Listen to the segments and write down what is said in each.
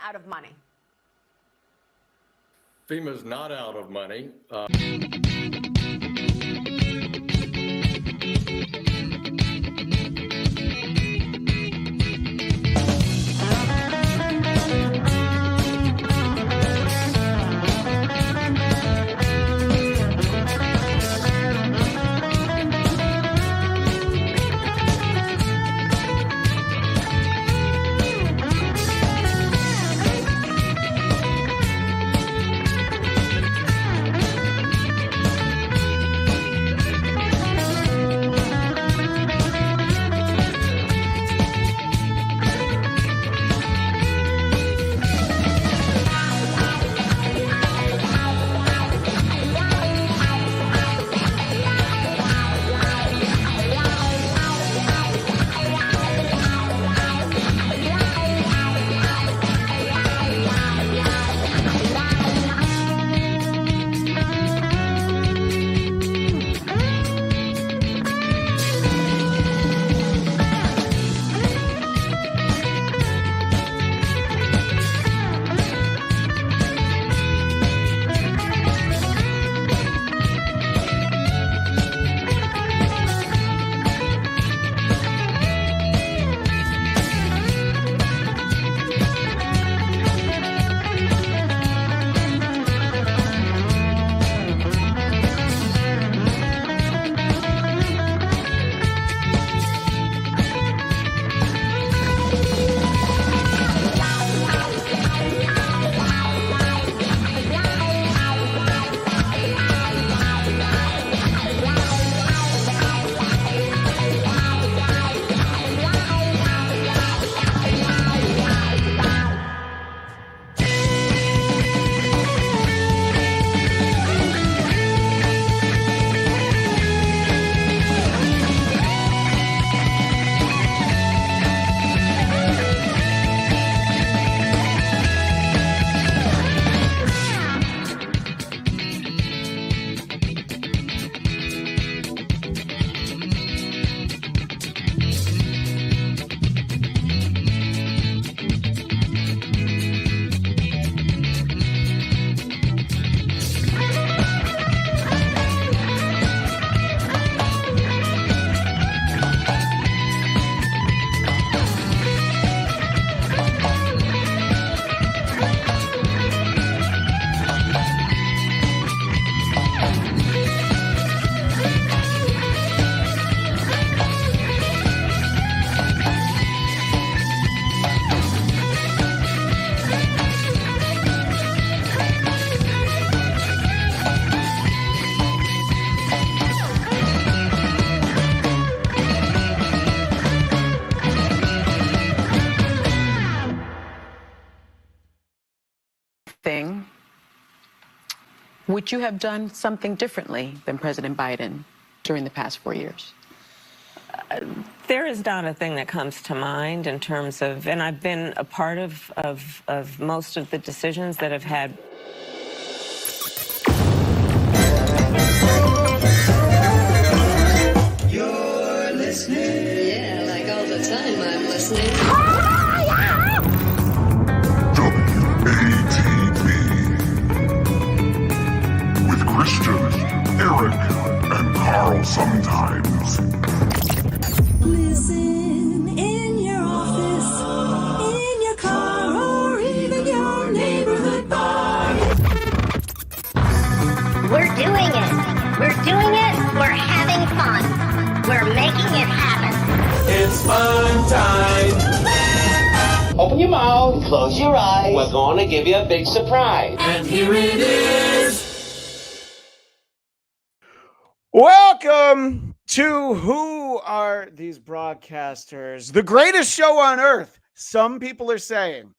out of money? FEMA's not out of money. Would you have done something differently than President Biden during the past 4 years? There is not a thing that comes to mind in terms of, and I've been a part of most of the decisions that have had. You're listening. Yeah, like all the time I'm listening. With Christian, Eric, and Carl sometimes. Listen in your office, in your car, or even your neighborhood bar. We're doing it. We're doing it. We're having fun. We're making it happen. It's fun time. Open your mouth, close your eyes. We're going to give you a big surprise. And here it is. Welcome to Who Are These Broadcasters? The greatest show on earth. Some people are saying.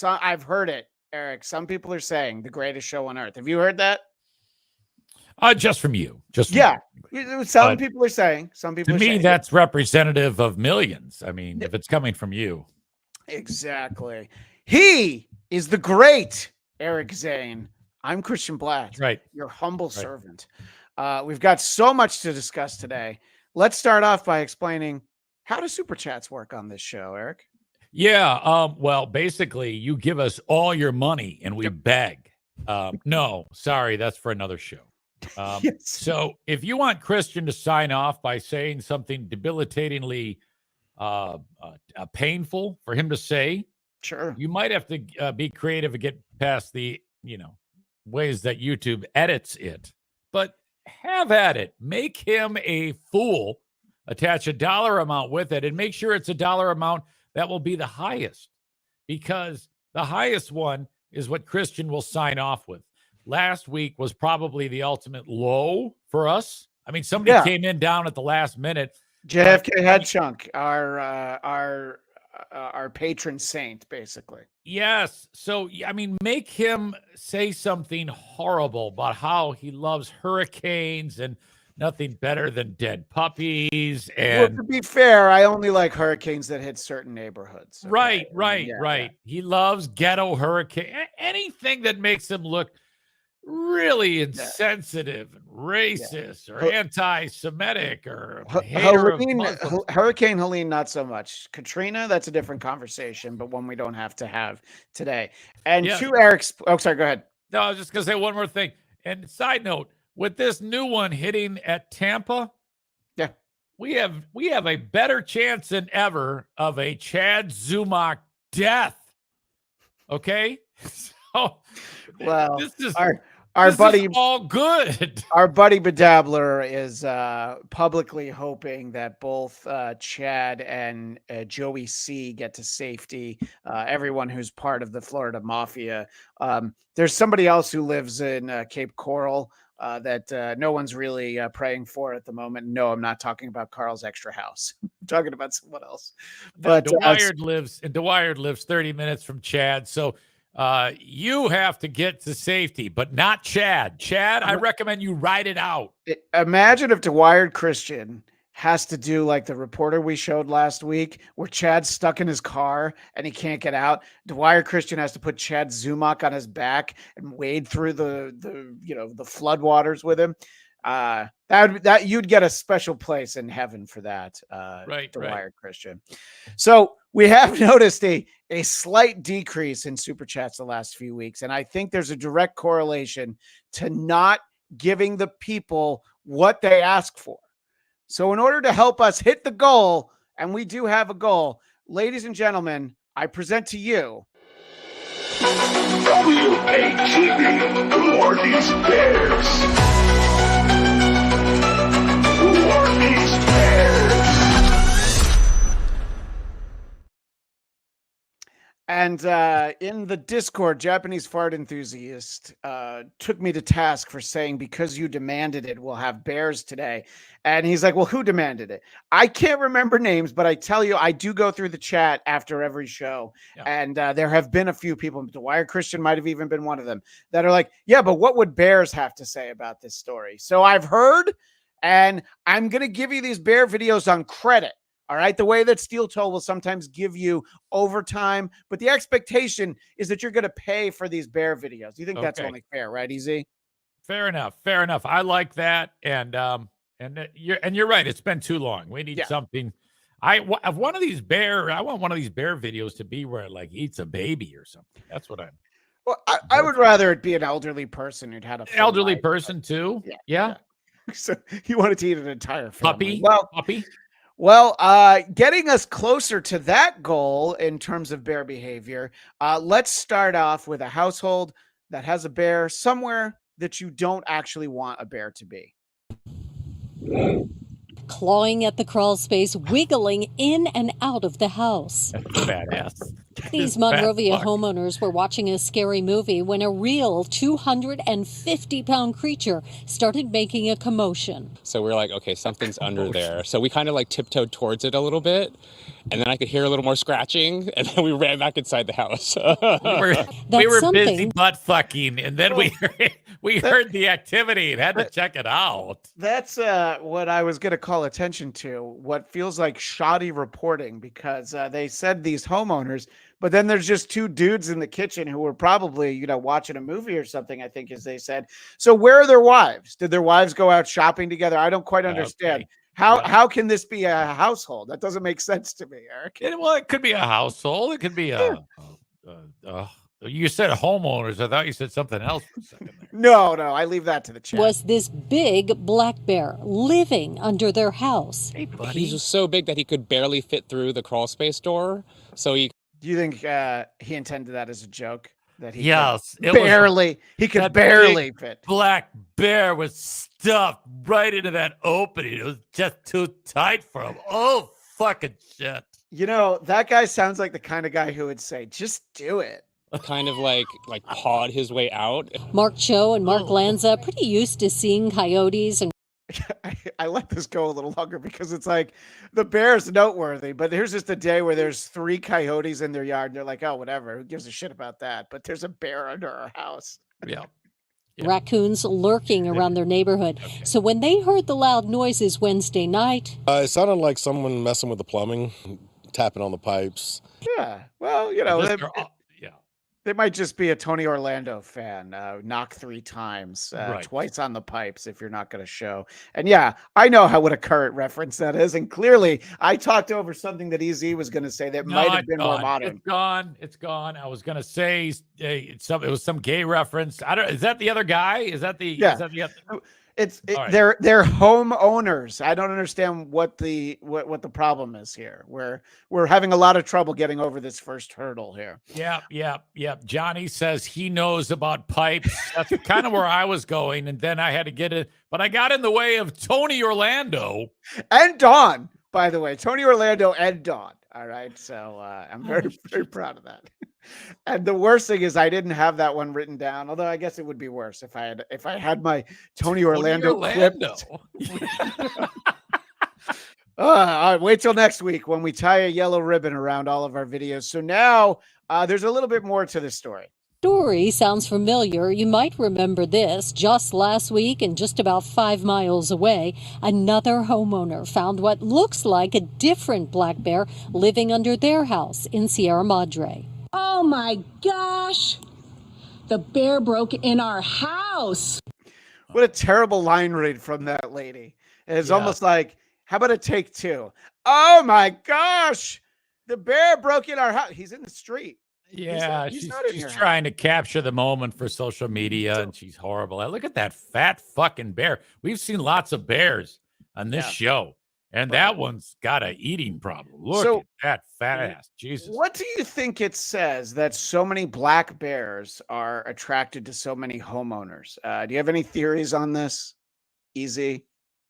I've heard it, Eric. Some people are saying the greatest show on earth. Have you heard that? Just from you. Just from you. Some people are saying. Some people to are me, saying. that's representative of millions. I mean, if it's coming from you. Exactly. He is the great Eric Zane. I'm Christian Bladt. Right. Your humble servant. We've got so much to discuss today. Let's start off by explaining how do super chats work on this show, Eric? Yeah. Well, basically, you give us all your money and we beg. No, sorry, that's for another show. Yes. So if you want Christian to sign off by saying something debilitatingly painful for him to say, Sure, you might have to be creative and get past the ways that YouTube edits it. But have at it. Make him a fool. Attach a dollar amount with it, and make sure it's a dollar amount that will be the highest, because the highest one is what Christian will sign off with. Last week was probably the ultimate low for us. I mean, somebody came in down at the last minute. JFK Head Chunk, our patron saint, basically. Yes. So, I mean, make him say something horrible about how he loves hurricanes and nothing better than dead puppies. And well, to be fair, I only like hurricanes that hit certain neighborhoods. Okay? Right. He loves ghetto hurricane. Anything that makes him look really insensitive and racist or anti-Semitic or Hurricane Helene, not so much. Katrina, that's a different conversation, but one we don't have to have today. And to Eric's, sorry, go ahead. No, I was just gonna say one more thing. And side note, with this new one hitting at Tampa, we have a better chance than ever of a Chad Zumock death. Okay, so well, this is our buddy is all good. Our buddy Bedabbler is publicly hoping that both Chad and Joey C get to safety. Everyone who's part of the Florida Mafia. There's somebody else who lives in Cape Coral that no one's really praying for at the moment. No, I'm not talking about Carl's extra house. I'm talking about someone else. But Dwyer lives 30 minutes from Chad, so you have to get to safety, but not Chad. Chad, I recommend you ride it out. Imagine if Dwyer Christian has to do like the reporter we showed last week, where Chad's stuck in his car and he can't get out. Dwyer Christian has to put Chad Zumock on his back and wade through the floodwaters with him. That you'd get a special place in heaven for that. Dwyer Christian. So we have noticed a slight decrease in super chats the last few weeks, and I think there's a direct correlation to not giving the people what they ask for. So in order to help us hit the goal, and we do have a goal, ladies and gentlemen, I present to you. WATV, who are these bears? Who are these bears? And in the Discord, Japanese fart enthusiast took me to task for saying, because you demanded it, we'll have bears today. And he's like, well, who demanded it? I can't remember names, but I tell you, I do go through the chat after every show. Yeah. And there have been a few people, Dwyer Christian might have even been one of them, that are like, yeah, but what would bears have to say about this story? So I've heard, and I'm going to give you these bear videos on credit. All right. The way that Steel Toe will sometimes give you overtime, but the expectation is that you're going to pay for these bear videos. You think that's only fair, right? Easy. Fair enough. I like that. And you're right. It's been too long. We need something. I want one of these bear videos to be where it like eats a baby or something. That's what I'm. Well, I would rather it be an elderly person who'd had a elderly person too. Yeah. So you wanted to eat an entire family. Puppy. Well, getting us closer to that goal in terms of bear behavior, let's start off with a household that has a bear somewhere that you don't actually want a bear to be. Clawing at the crawl space, wiggling in and out of the house. That's badass. These Monrovia homeowners were watching a scary movie when a real 250-pound creature started making a commotion. So we're like, okay, something's under there. So we kind of like tiptoed towards it a little bit, and then I could hear a little more scratching, and then we ran back inside the house. we were busy butt fucking, and then we heard the activity and had to check it out. That's what I was going to call attention to, what feels like shoddy reporting, because they said these homeowners, but then there's just two dudes in the kitchen who were probably, watching a movie or something, I think, as they said. So where are their wives? Did their wives go out shopping together? I don't quite understand. How can this be a household? That doesn't make sense to me, Eric. It could be a household. It could be you said homeowners. I thought you said something else for a second there. No, I leave that to the chat. Was this big black bear living under their house? Hey, buddy. He's just so big that he could barely fit through the crawl space door. So he. Do you think he intended that as a joke? That he could barely fit. Black bear was stuffed right into that opening. It was just too tight for him. Oh, fucking shit. You know, that guy sounds like the kind of guy who would say, just do it. Kind of like pawed his way out. Mark Cho and Mark Lanza pretty used to seeing coyotes and I let this go a little longer because it's like the bear's noteworthy, but here's just a day where there's 3 coyotes in their yard. And they're like, oh, whatever. Who gives a shit about that? But there's a bear under our house. Yeah. raccoons lurking around their neighborhood. Okay. So when they heard the loud noises Wednesday night, it sounded like someone messing with the plumbing, tapping on the pipes. Yeah. Well, you know, they might just be a Tony Orlando fan. Knock 3 times, twice on the pipes if you're not going to show. And yeah, I know what a current reference that is. And clearly I talked over something that EZ was going to say that might have been more modern. It's gone. I was going to say it was some gay reference. I don't. Is that the other guy? Is that the? Yeah. Is that the other? Right. They're homeowners. I don't understand what the problem is here. We're having a lot of trouble getting over this first hurdle here. Yeah. Johnny says he knows about pipes. That's kind of where I was going, and then I had to get it, but I got in the way of Tony Orlando and Dawn. By the way, Tony Orlando and Dawn. All right, so I'm very, very proud of that. And the worst thing is I didn't have that one written down. Although I guess it would be worse if I had my Tony Orlando clip. Wait till next week when we tie a yellow ribbon around all of our videos. So now there's a little bit more to the story. Story sounds familiar. You might remember this. Just last week and just about 5 miles away, another homeowner found what looks like a different black bear living under their house in Sierra Madre. Oh my gosh, the bear broke in our house. What a terrible line read from that lady. It's almost like, how about a take 2? Oh my gosh, the bear broke in our house. He's in the street. Yeah, she's trying to capture the moment for social media, and she's horrible. Look at that fat fucking bear. We've seen lots of bears on this show, and that one's got an eating problem. Look at that fat ass. Jesus. What do you think it says that so many black bears are attracted to so many homeowners? Do you have any theories on this? Easy.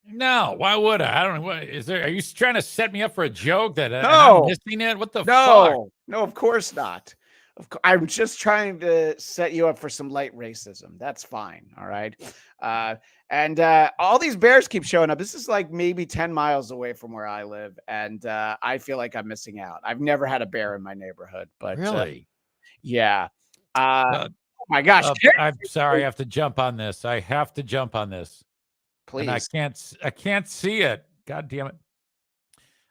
No, why would I? I don't know. What is there? Are you trying to set me up for a joke that I'm missing it? What the fuck? No, of course not. I'm just trying to set you up for some light racism. That's fine. All right. And all these bears keep showing up. This is like maybe 10 miles away from where I live. And I feel like I'm missing out. I've never had a bear in my neighborhood, but really? Yeah. Oh my gosh. I'm sorry. I have to jump on this. Please. And I can't see it. God damn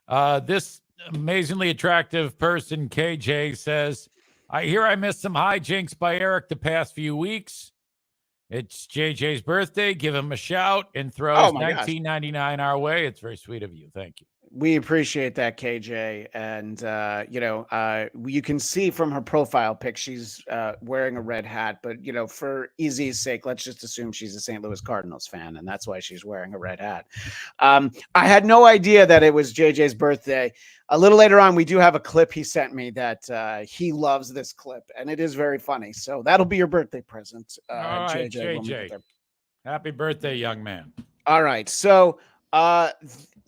it. This amazingly attractive person, KJ, says, I missed some hijinks by Eric the past few weeks. It's JJ's birthday. Give him a shout and throw $19.99 our way. It's very sweet of you. Thank you. We appreciate that, KJ. And, you can see from her profile pic, she's wearing a red hat. But, for easy's sake, let's just assume she's a St. Louis Cardinals fan. And that's why she's wearing a red hat. I had no idea that it was JJ's birthday. A little later on, we do have a clip he sent me that he loves this clip. And it is very funny. So that'll be your birthday present, all right, JJ. Happy birthday, young man. All right. So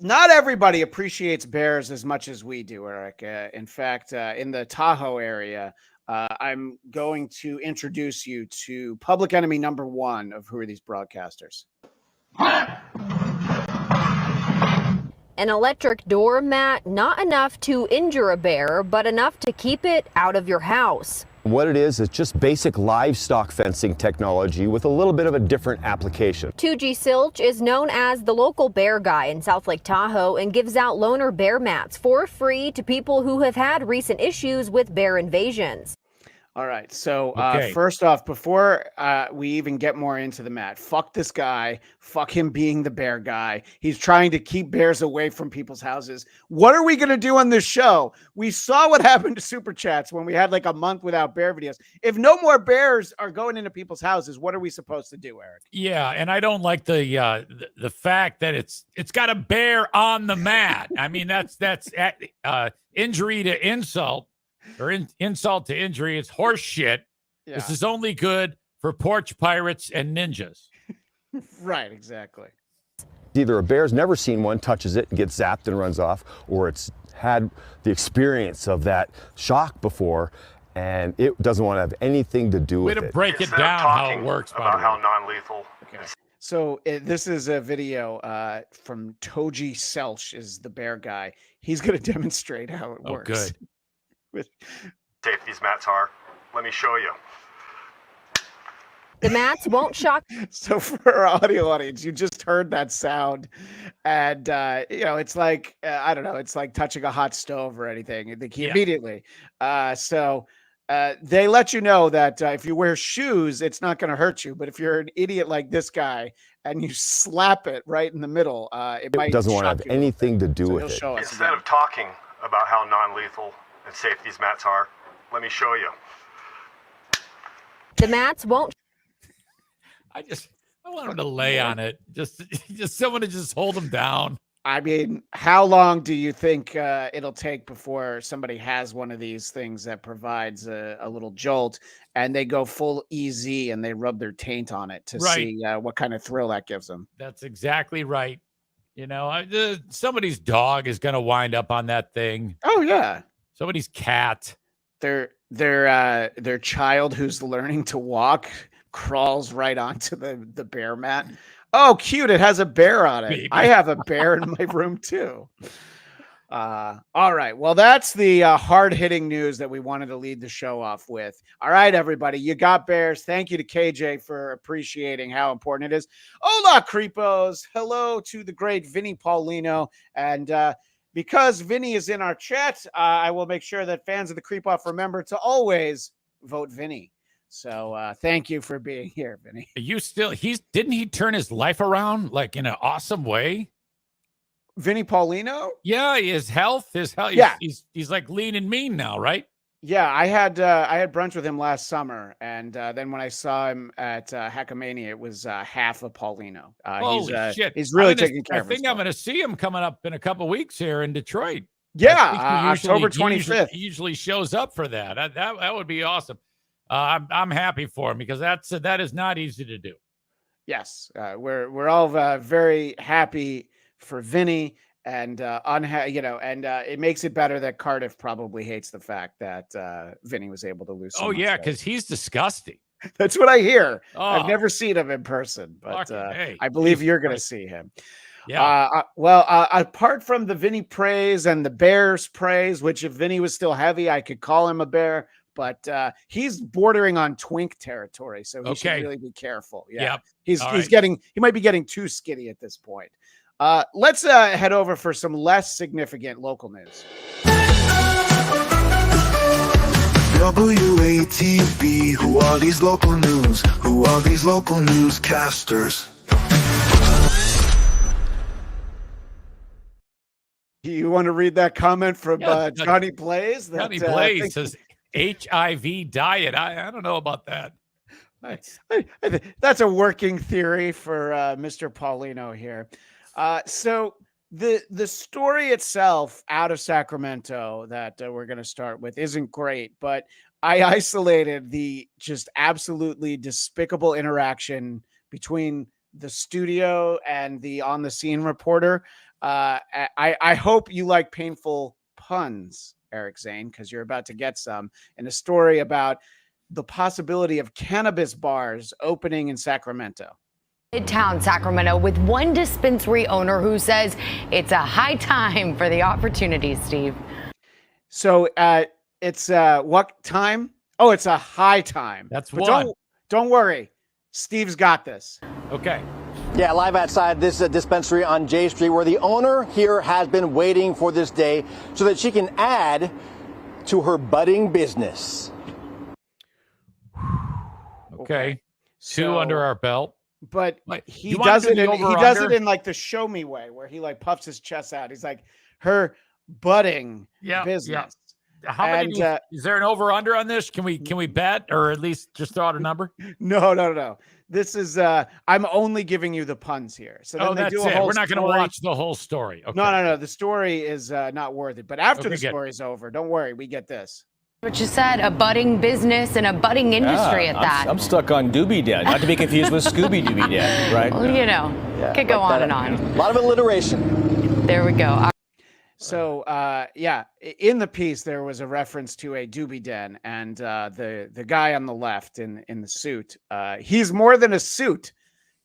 not everybody appreciates bears as much as we do, Eric. In fact, in the Tahoe area, I'm going to introduce you to public enemy number 1 of Who Are These Broadcasters? An electric doormat, not enough to injure a bear, but enough to keep it out of your house. What it is just basic livestock fencing technology with a little bit of a different application. 2G Silch is known as the local bear guy in South Lake Tahoe and gives out loaner bear mats for free to people who have had recent issues with bear invasions. All right. So Okay. first off, before we even get more into the mat, fuck this guy. Fuck him being the bear guy. He's trying to keep bears away from people's houses. What are we going to do on this show? We saw what happened to Super Chats when we had like a month without bear videos. If no more bears are going into people's houses, what are we supposed to do, Eric? Yeah, and I don't like the fact that it's got a bear on the mat. I mean, that's injury to insult. Or insult to injury. It's horse shit. Yeah. This is only good for porch pirates and ninjas. Right, exactly. Either a bear's never seen one, touches it and gets zapped and runs off, or it's had the experience of that shock before and it doesn't want to have anything to do with it. Way to break it down how it works, about how non-lethal. Okay. So this is a video from Toji Selch, is the bear guy. He's going to demonstrate how it works. Good. Safe these mats are. Let me show you. The mats won't shock. So for our audio audience, you just heard that sound, and it's like I don't know, it's like touching a hot stove or anything. Immediately. So they let you know that if you wear shoes, it's not going to hurt you. But if you're an idiot like this guy and you slap it right in the middle, it might doesn't want to have anything to do so with it. Instead of talking about how non-lethal and safe these mats are, let me show you. The mats won't. I want him to lay on it. Just someone to just hold him down. I mean, how long do you think it'll take before somebody has one of these things that provides a little jolt and they go full EZ and they rub their taint on it to see what kind of thrill that gives them? That's exactly right. Somebody's dog is going to wind up on that thing. Oh, yeah. Somebody's cat. Their child who's learning to walk crawls right onto the bear mat. Oh, cute. It has a bear on it. Baby. I have a bear in my room too. All right. Well, that's the hard-hitting news that we wanted to lead the show off with. All right, everybody. You got bears. Thank you to KJ for appreciating how important it is. Hola, creepos. Hello to the great Vinny Paulino. And because Vinny is in our chat, I will make sure that fans of the Creep Off remember to always vote Vinny. So thank you for being here, Vinny. Didn't he turn his life around like in an awesome way? Vinny Paulino? Yeah, his health. Yeah. He's like lean and mean now, right? Yeah, I had brunch with him last summer, and then when I saw him at Hackamania, it was half a Paulino. Holy shit! He's really taking care of himself. I think I'm going to see him coming up in a couple weeks here in Detroit. Yeah, October 25th. He usually shows up for that. That would be awesome. I'm happy for him because that is not easy to do. Yes, we're all very happy for Vinny, and it makes it better that Cardiff probably hates the fact that Vinny was able to lose. Oh yeah, because he's disgusting. That's what I hear. Oh. I've never seen him in person, but hey, I believe you're going to see him. Yeah. Apart from the Vinny praise and the Bears praise, which if Vinny was still heavy, I could call him a bear. But he's bordering on twink territory, so he should really be careful. Yeah, yep. He might be getting too skinny at this point. Let's head over for some less significant local news. WATB, who are these local news? Who are these local newscasters? You want to read that comment from Johnny Blaze? Johnny Blaze says HIV diet. I don't know about that. That's a working theory for Mr. Paulino here. So the story itself out of Sacramento that we're going to start with isn't great, but I isolated the just absolutely despicable interaction between the studio and the on the scene reporter. I hope you like painful puns, Eric Zane, because you're about to get some in a story about the possibility of cannabis bars opening in Sacramento. Midtown Sacramento with one dispensary owner who says it's a high time for the opportunity, Steve. So it's what time? Oh, it's a high time. That's one. Don't worry. Steve's got this. Okay. Yeah, live outside this dispensary on J Street where the owner here has been waiting for this day so that she can add to her budding business. Okay. Two under our belt. But Like, he you wanna does do it. the He does it over-under? in like the show me way, where he like puffs his chest out. He's like her budding business. How many? And, Is there an over under on this? Can we bet or at least just throw out a number? No. This is I'm only giving you the puns here. So then they that's do a it. whole We're not going to story. watch the whole story. Okay. No. The story is not worth it. But after Okay, the good. story's over, don't worry, we get this. What you said, a budding business and a budding industry at that. I'm stuck on Doobie Dad, not to be confused with Scooby Dooby Dad, right? Well, you know, could go on and on. A lot of alliteration. There we go. So, in the piece, there was a reference to a doobie den, and the guy on the left in the suit, he's more than a suit.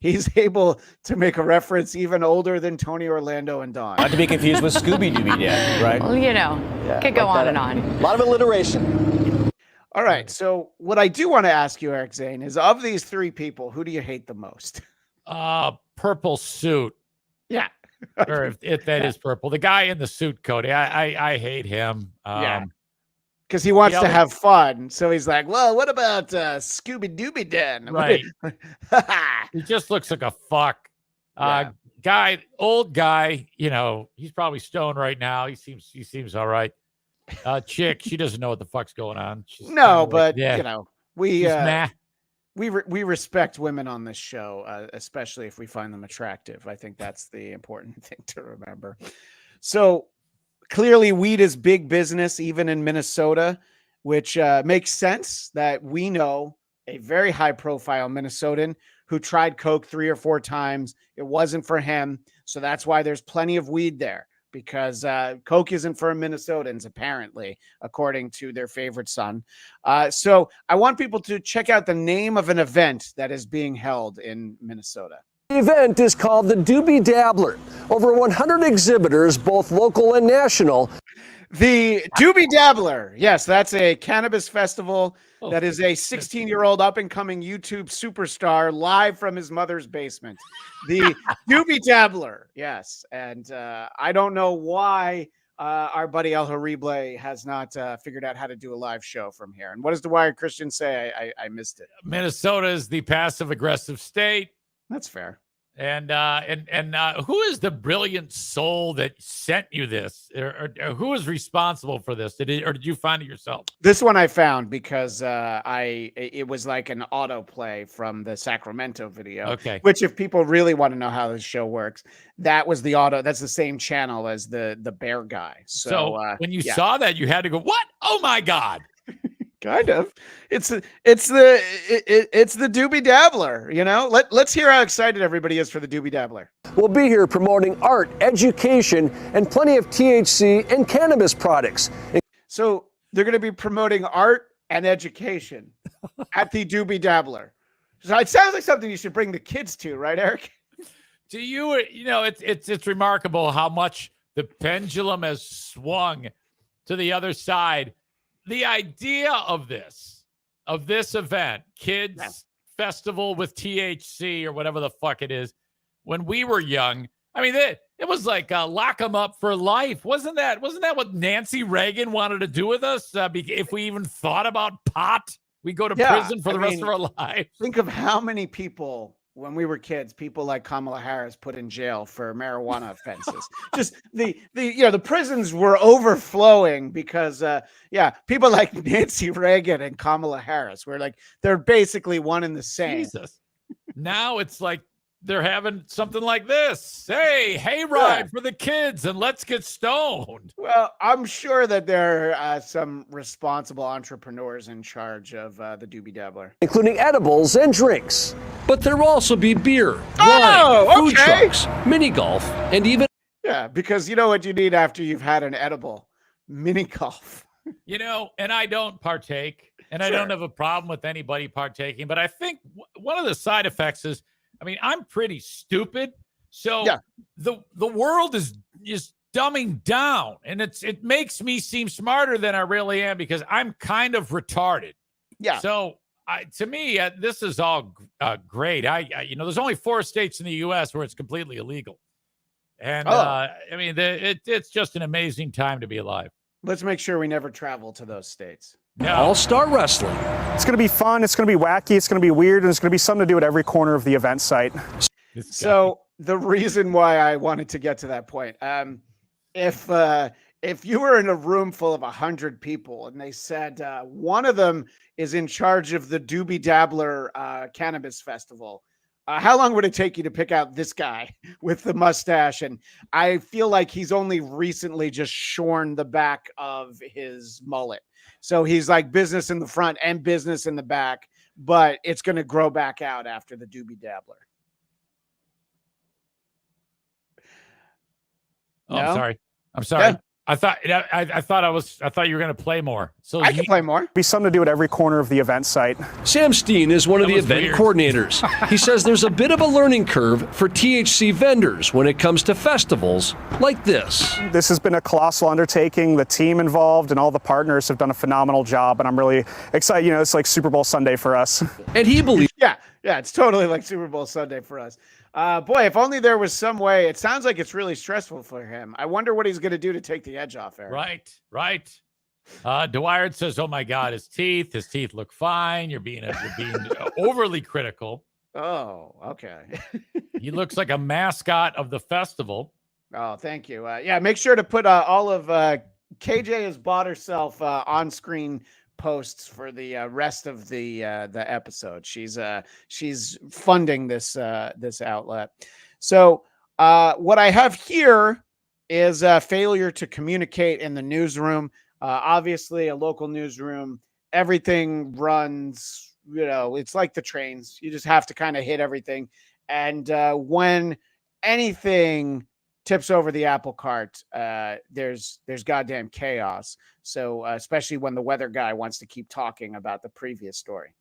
He's able to make a reference even older than Tony Orlando and Dawn. Not to be confused with Scooby Dooby Dad, right? Well, you know, could go on and on. A lot of alliteration. All right. So what I do want to ask you, Eric Zane, is of these three people, who do you hate the most? Purple suit. Yeah. Or if that is purple. The guy in the suit, Cody, I hate him. Because he wants the to other- have fun. So he's like, well, what about Scooby Dooby Den? Right. He just looks like a fuck. Old guy, he's probably stoned right now. He seems all right. Chick, she doesn't know what the fuck's going on. She's No, kinda but we she's meh. we respect women on this show, especially if we find them attractive. I think that's the important thing to remember. So clearly, weed is big business, even in Minnesota, which makes sense that we know a very high-profile Minnesotan who tried coke 3 or 4 times. It wasn't for him, so that's why there's plenty of weed there. Because coke isn't for Minnesotans, apparently, according to their favorite son. So I want people to check out the name of an event that is being held in Minnesota. The event is called the Doobie Dabbler. Over 100 exhibitors, both local and national. The Doobie Dabbler. Yes, that's a cannabis festival that is a 16-year-old up-and-coming YouTube superstar live from his mother's basement. The Doobie Dabbler. Yes. And I don't know why our buddy El Horrible has not figured out how to do a live show from here. And what does the Wired Christian say? I missed it. Minnesota is the passive-aggressive state. That's fair. And who is the brilliant soul that sent you this, or who is responsible for this? Did you find it yourself? This one I found because it was like an autoplay from the Sacramento video. Okay. Which, if people really want to know how this show works, that was the auto. That's the same channel as the bear guy. So when you saw that, you had to go, "What? Oh my God!" Kind of. It's the Doobie Dabbler, Let's hear how excited everybody is for the Doobie Dabbler. We'll be here promoting art, education, and plenty of THC and cannabis products. So they're going to be promoting art and education at the Doobie Dabbler. So it sounds like something you should bring the kids to, right, Eric? Do you, it's remarkable how much the pendulum has swung to the other side. The idea of this event, kids festival with THC or whatever the fuck it is, when we were young, I mean, it was like lock them up for life. Wasn't that what Nancy Reagan wanted to do with us? If we even thought about pot, we go to prison for the rest of our lives. Think of how many people, when we were kids, people like Kamala Harris put in jail for marijuana offenses. Just the prisons were overflowing because people like Nancy Reagan and Kamala Harris were like, they're basically one and the same. Jesus. Now it's like they're having something like this. Hey, hayride for the kids and let's get stoned. Well, I'm sure that there are some responsible entrepreneurs in charge of the Doobie Dabbler. Including edibles and drinks. But there will also be beer, wine, food trucks, mini golf, and even... Yeah, because you know what you need after you've had an edible? Mini golf. And I don't partake, and I don't have a problem with anybody partaking, but I think one of the side effects is, I'm pretty stupid. So the world is dumbing down, and it makes me seem smarter than I really am because I'm kind of retarded. Yeah. So to me, this is all great. There's only 4 states in the U.S. where it's completely illegal. And it's just an amazing time to be alive. Let's make sure we never travel to those states. All-Star Wrestling. It's going to be fun. It's going to be wacky. It's going to be weird. And it's going to be something to do at every corner of the event site. So the reason why I wanted to get to that point, if you were in a room full of 100 people and they said one of them is in charge of the Doobie Dabbler Cannabis Festival, how long would it take you to pick out this guy with the mustache? And I feel like he's only recently just shorn the back of his mullet. So he's like business in the front and business in the back, but it's going to grow back out after the Doobie Dabbler. Oh, no? I'm sorry. Yeah. I thought you were going to play more. So I can play more. Be something to do at every corner of the event site. Sam Steen is one of the event coordinators. He says there's a bit of a learning curve for THC vendors when it comes to festivals like this. This has been a colossal undertaking. The team involved and all the partners have done a phenomenal job, and I'm really excited. It's like Super Bowl Sunday for us. And he believes. Yeah, it's totally like Super Bowl Sunday for us. Boy, if only there was some way. It sounds like it's really stressful for him. I wonder what he's going to do to take the edge off, Eric. Right. Dwyer says, "Oh my God, his teeth look fine. You're being overly critical." Oh, okay. He looks like a mascot of the festival. Oh, thank you. Make sure to put all of KJ has bought herself on-screen posts for the rest of the episode. She's funding this outlet. So what I have here is a failure to communicate in the newsroom. Obviously, a local newsroom, everything runs. It's like the trains. You just have to kind of hit everything. And when anything tips over the apple cart, there's goddamn chaos. So especially when the weather guy wants to keep talking about the previous story.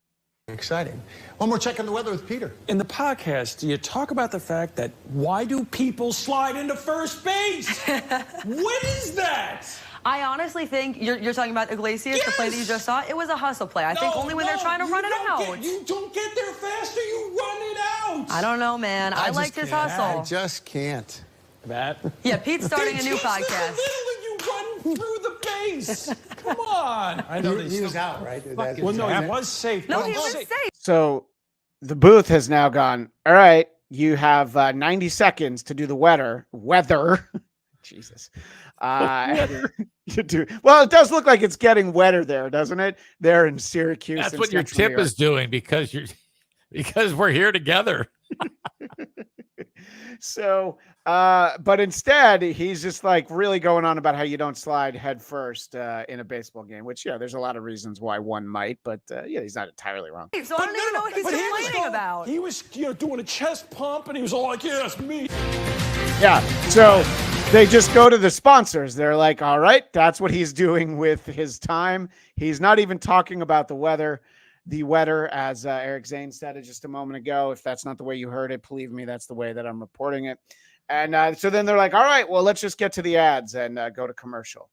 Exciting. One more check on the weather with Peter. In the podcast, do you talk about the fact that why do people slide into first base? What is that? I honestly think you're talking about Iglesias, the play that you just saw. It was a hustle play. I think only when they're trying to run it out. You don't get there faster, you run it out. I don't know, man. I liked his hustle. I just can't. That? Yeah, Pete's starting a new podcast. You run through the base. Come on. I know he was out, right? Well, no, he was safe. No, he was safe. So the booth has now gone, all right, you have 90 seconds to do the weather. Jesus. Well, it does look like it's getting wetter there, doesn't it? There in Syracuse. That's what your tip is doing because we're here together. So, but instead, he's just like really going on about how you don't slide head first in a baseball game, which, there's a lot of reasons why one might, but he's not entirely wrong. So I don't even know what he's complaining about. He was, doing a chest pump, and he was all like, yes, me. Yeah, so they just go to the sponsors. They're like, all right, that's what he's doing with his time. He's not even talking about the weather. As Eric Zane said it just a moment ago. If that's not the way you heard it, believe me, that's the way that I'm reporting it. And so then they're like, all right, well, let's just get to the ads and go to commercial.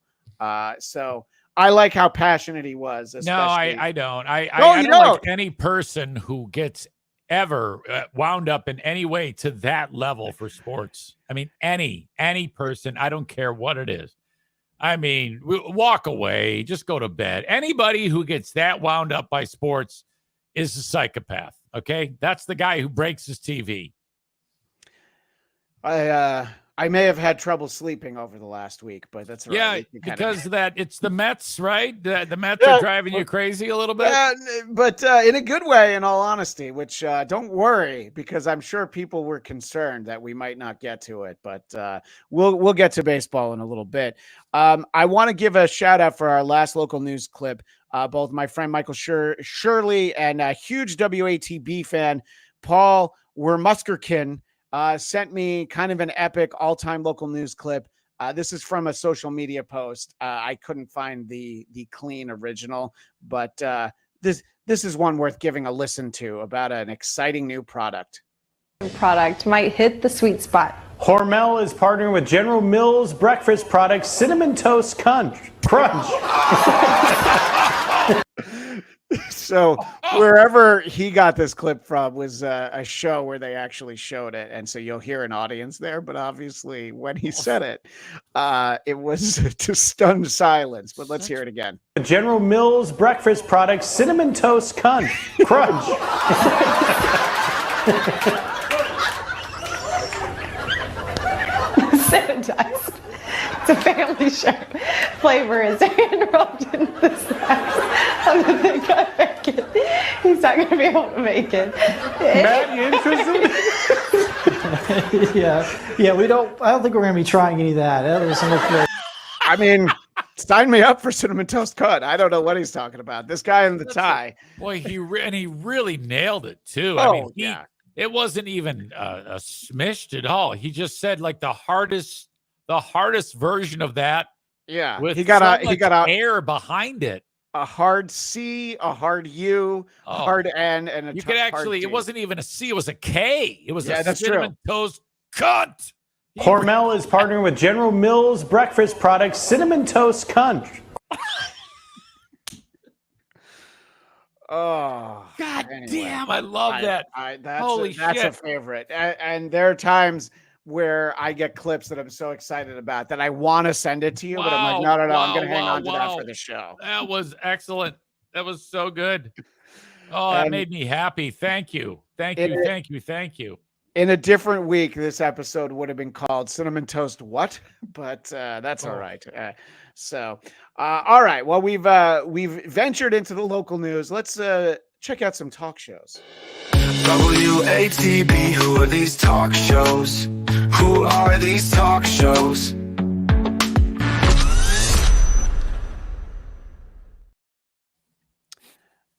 So I like how passionate he was. No, I don't. I don't like any person who gets ever wound up in any way to that level for sports. I mean, any person, I don't care what it is. I mean, walk away, just go to bed. Anybody who gets that wound up by sports is a psychopath. Okay. That's the guy who breaks his TV. I may have had trouble sleeping over the last week, but that's right. Yeah, because it's the Mets, right? The Mets are driving you crazy a little bit. Yeah, but in a good way, in all honesty, which don't worry, because I'm sure people were concerned that we might not get to it, but we'll get to baseball in a little bit. I want to give a shout out for our last local news clip. Both my friend Michael Shirley and a huge WATB fan, Paul Wermuskerkin, sent me kind of an epic all-time local news clip. This is from a social media post. I couldn't find the clean original, but this is one worth giving a listen to about an exciting new product. Product might hit the sweet spot. Hormel is partnering with General Mills breakfast product Cinnamon Toast Crunch. So wherever he got this clip from was a show where they actually showed it. And so you'll hear an audience there. But obviously when he said it, it was to stunned silence. But let's hear it again. General Mills breakfast product Cinnamon Toast Crunch. Sanitized. It's a family show. Flavor is enrolled in the snacks of the thing I make it. He's not going to be able to make it. Matt, you interested? Yeah. I don't think we're going to be trying any of that. That doesn't look good. I mean, sign me up for Cinnamon Toast Cut. I don't know what he's talking about. This guy in the tie. Boy, he really nailed it too. Oh, I mean, it wasn't even a smished at all. He just said like the hardest version of that. Yeah, with he got air behind it. A hard C, a hard U, a hard N, and a you could actually. hard D. It wasn't even a C. It was a K. It was a that's Cinnamon Toast Cunt. Hormel is partnering with General Mills breakfast product Cinnamon Toast Crunch. Oh, God damn! I love that. Holy shit, that's a favorite. And there are times where I get clips that I'm so excited about that I want to send it to you, but I'm like, no, I'm going to hang on to that for the show. That was excellent. That was so good. Oh, that made me happy. Thank you. Thank you. In a different week, this episode would have been called Cinnamon Toast What? But that's all right. All right. Well, we've ventured into the local news. Let's check out some talk shows. WATB, who are these talk shows? Who are these talk shows?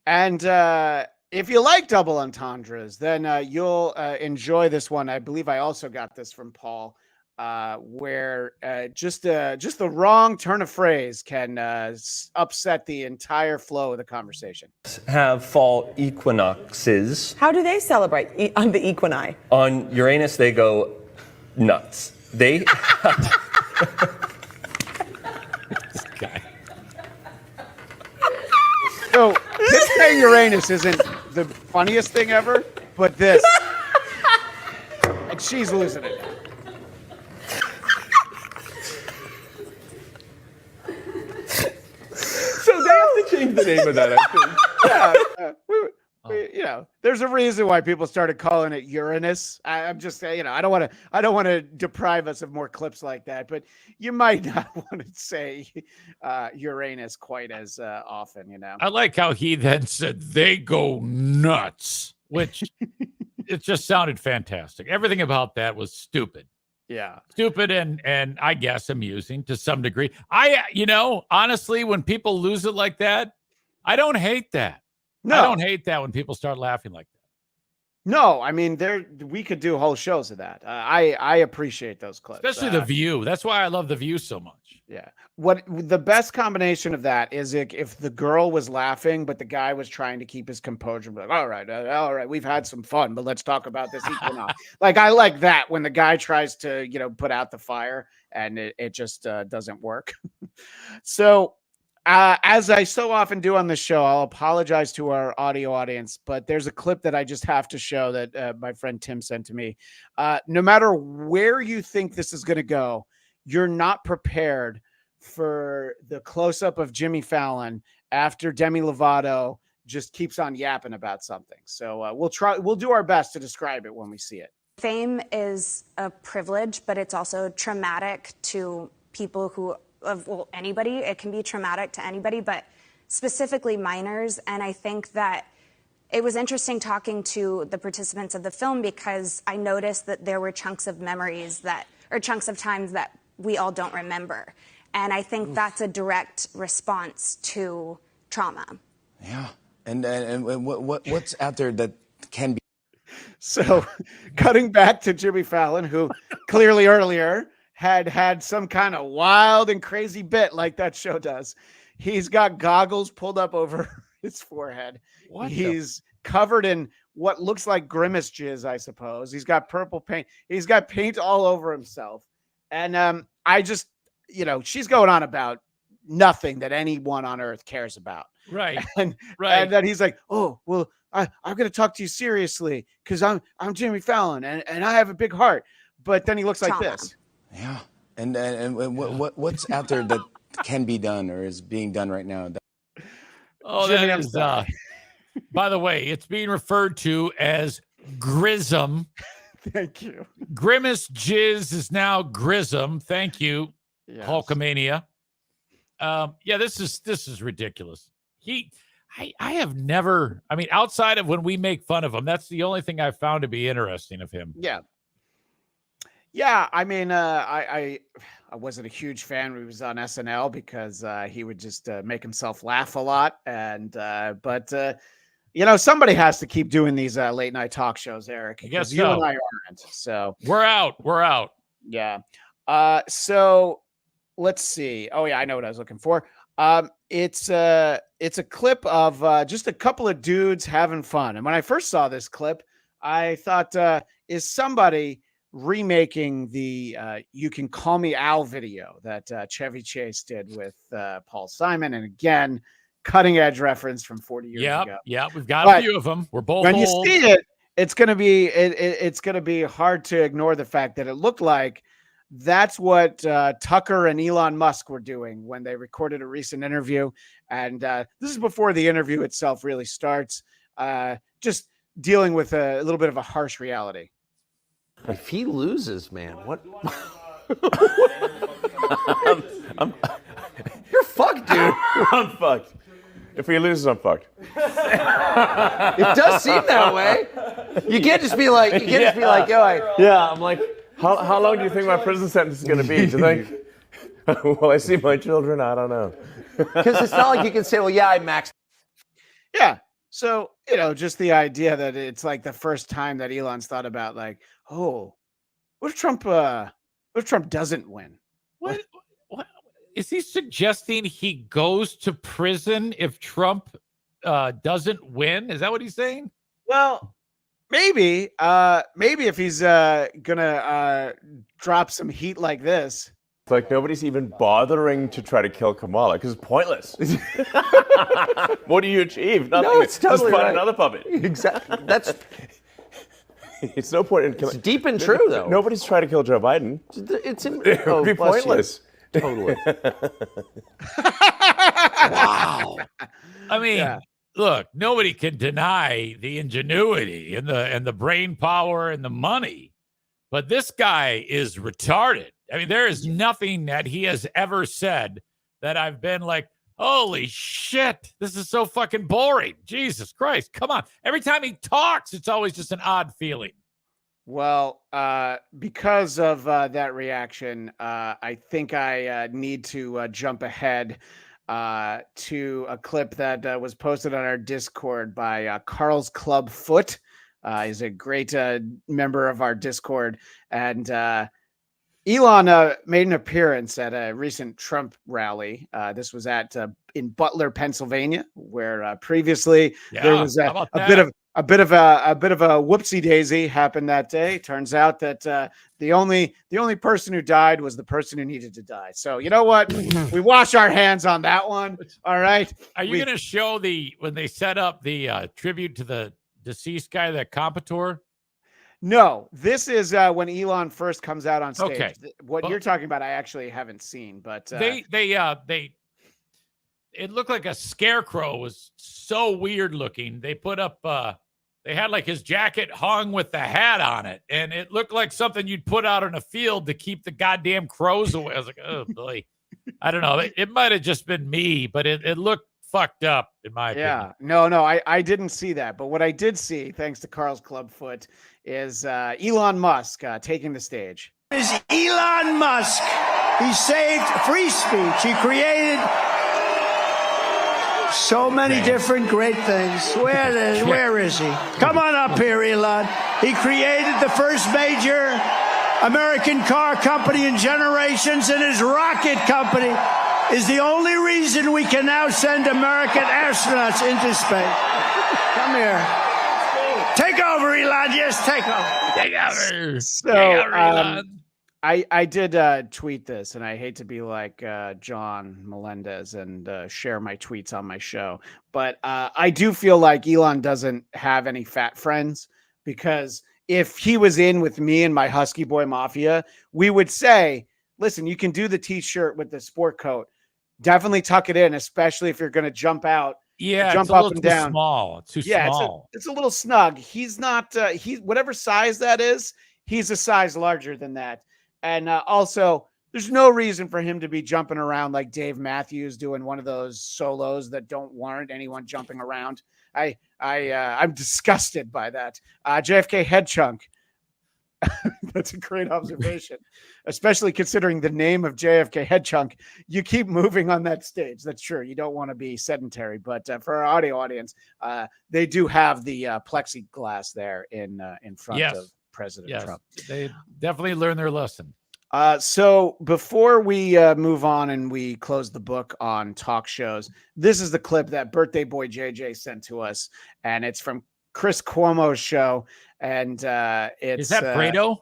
And if you like double entendres, then you'll enjoy this one. I believe I also got this from Paul, where just the wrong turn of phrase can upset the entire flow of the conversation. Have fall equinoxes. How do they celebrate on the equini? On Uranus, they go nuts. They. This guy. So this saying Uranus isn't the funniest thing ever, but this, and she's losing it. So they have to change the name of that, I think. There's a reason why people started calling it Uranus. I'm just saying, I don't want to deprive us of more clips like that, but you might not want to say Uranus quite as often, I like how he then said they go nuts, which it just sounded fantastic. Everything about that was stupid. Yeah. Stupid and I guess amusing to some degree. Honestly, when people lose it like that, I don't hate that. No. I don't hate that when people start laughing like that. No, I mean, we could do whole shows of that. I appreciate those clips. Especially The View. That's why I love The View so much. Yeah. What the best combination of that is if the girl was laughing, but the guy was trying to keep his composure. Like, all right, we've had some fun, but let's talk about this equinox. Like, I like that when the guy tries to, put out the fire and it just doesn't work. So, as I so often do on this show, I'll apologize to our audio audience, but there's a clip that I just have to show that my friend Tim sent to me. No matter where you think this is going to go, you're not prepared for the close-up of Jimmy Fallon after Demi Lovato just keeps on yapping about something. So we'll do our best to describe it when we see it. Fame is a privilege, but it's also traumatic to people who anybody. It can be traumatic to anybody, but specifically minors. And I think that it was interesting talking to the participants of the film because I noticed that there were chunks of memories or chunks of times that we all don't remember. And I think that's a direct response to trauma. Yeah. And what's out there that can be? So cutting back to Jimmy Fallon, who clearly earlier had some kind of wild and crazy bit like that show does. He's got goggles pulled up over his forehead. He's covered in what looks like grimace jizz, I suppose. He's got purple paint. He's got paint all over himself. And I just, she's going on about nothing that anyone on earth cares about. Right. And then he's like, oh, well, I'm going to talk to you seriously because I'm Jimmy Fallon and I have a big heart. But then he looks like this. Yeah. And what's out there that can be done or is being done right now? Oh, Jimmy, that I'm is, sorry. by the way, it's being referred to as Grism. Thank you. Grimace Jizz is now Grism. Thank you, Yes. Hulkamania. Yeah, this is ridiculous. I have never, I mean, outside of when we make fun of him, that's the only thing I've found to be interesting of him. Yeah. Yeah, I mean, I wasn't a huge fan when he was on SNL because he would just make himself laugh a lot. And but somebody has to keep doing these late night talk shows, Eric. I guess you so. and I aren't. So We're out. yeah. So let's see. Oh yeah, I know what I was looking for. It's a clip of just a couple of dudes having fun. And when I first saw this clip, I thought, is somebody remaking the "You Can Call Me Al" video that Chevy Chase did with Paul Simon, and again, cutting edge reference from 40 years ago. Yeah, we've got a few of them. We're both when old. you see it, it's gonna be hard to ignore the fact that it looked like that's what Tucker and Elon Musk were doing when they recorded a recent interview, and this is before the interview itself really starts. Just dealing with a little bit of a harsh reality. If he loses, man, what? You're fucked, dude. I'm fucked. If he loses, I'm fucked. It does seem that way. You can't just be like, yo, yeah, I'm like, how long do you think my prison sentence is going to be? Do you think? Will I see my children? I don't know. Because it's not like you can say, well, yeah, I maxed. Yeah. So, just the idea that it's like the first time that Elon's thought about like, oh, what if Trump doesn't win? What is he suggesting? He goes to prison if Trump doesn't win? Is that what he's saying? Well, maybe if he's gonna drop some heat like this. It's like nobody's even bothering to try to kill Kamala because it's pointless. What do you achieve? Nothing. No, it's totally just find right. another puppet. Exactly. That's it's no point in killing. It's deep and true, though. Nobody's trying to kill Joe Biden. It's It would be pointless. Totally. Wow. I mean, look, nobody can deny the ingenuity and the brain power and the money, but this guy is retarded. I mean, there is nothing that he has ever said that I've been like, holy shit, this is so fucking boring. Jesus Christ, come on. Every time he talks, it's always just an odd feeling. Well, because of that reaction, I think I need to jump ahead to a clip that was posted on our Discord by Carl's Club Foot. He's a great member of our Discord. And Elon made an appearance at a recent Trump rally. This was in Butler, Pennsylvania, where previously there was a bit of a whoopsie daisy happened that day. Turns out that the only person who died was the person who needed to die. So you know what? We wash our hands on that one. All right. Are you going to show when they set up the tribute to the deceased guy, that Competour? No, this is when Elon first comes out on stage. Okay. What you're talking about, I actually haven't seen, but it looked like a scarecrow. Was so weird looking. They put up, they had like his jacket hung with the hat on it, and it looked like something you'd put out in a field to keep the goddamn crows away. I was like, oh boy, I don't know. It might have just been me, but it looked fucked up in my opinion. No, I didn't see that. But what I did see, thanks to Carl's Clubfoot, is Elon Musk taking the stage. Is Elon Musk. He saved free speech. He created so many different great things. Where is he? Come on up here, Elon. He created the first major American car company in generations, and his rocket company is the only reason we can now send American astronauts into space. Come here. Take over, Elon. Yes, take over. Take over. So, I did tweet this, and I hate to be like John Melendez and share my tweets on my show, but I do feel like Elon doesn't have any fat friends, because if he was in with me and my Husky Boy Mafia, we would say, listen, you can do the t-shirt with the sport coat. Definitely tuck it in, especially if you're going to jump out. Yeah, jump it's a up little and too down. small. It's too Yeah, small. it's a little snug. He's not, he's whatever size that is, he's a size larger than that. And also, there's no reason for him to be jumping around like Dave Matthews doing one of those solos that don't warrant anyone jumping around. I'm disgusted by that. JFK head chunk. That's a great observation, especially considering the name of JFK head chunk. You keep moving on that stage. That's true. You don't want to be sedentary, but for our audio audience, they do have the plexiglass there in front of President Trump. They definitely learned their lesson. So before we move on and we close the book on talk shows, this is the clip that birthday boy JJ sent to us, and it's from Chris Cuomo's show. And it's Is that Fredo?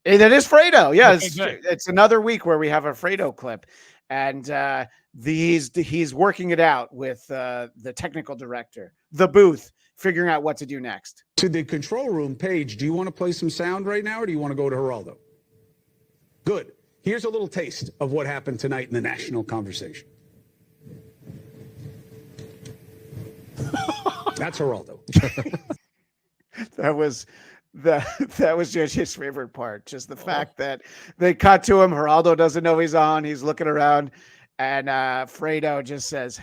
That is Fredo. Yeah, Okay, it's another week where we have a Fredo clip, and he's working it out with the technical director, the booth, figuring out what to do next. To the control room, Paige, do you want to play some sound right now, or do you want to go to Geraldo? Good. Here's a little taste of what happened tonight in the national conversation. That's Geraldo. That was JJ's favorite part. Just the fact that they cut to him. Geraldo doesn't know he's on. He's looking around, and Fredo just says,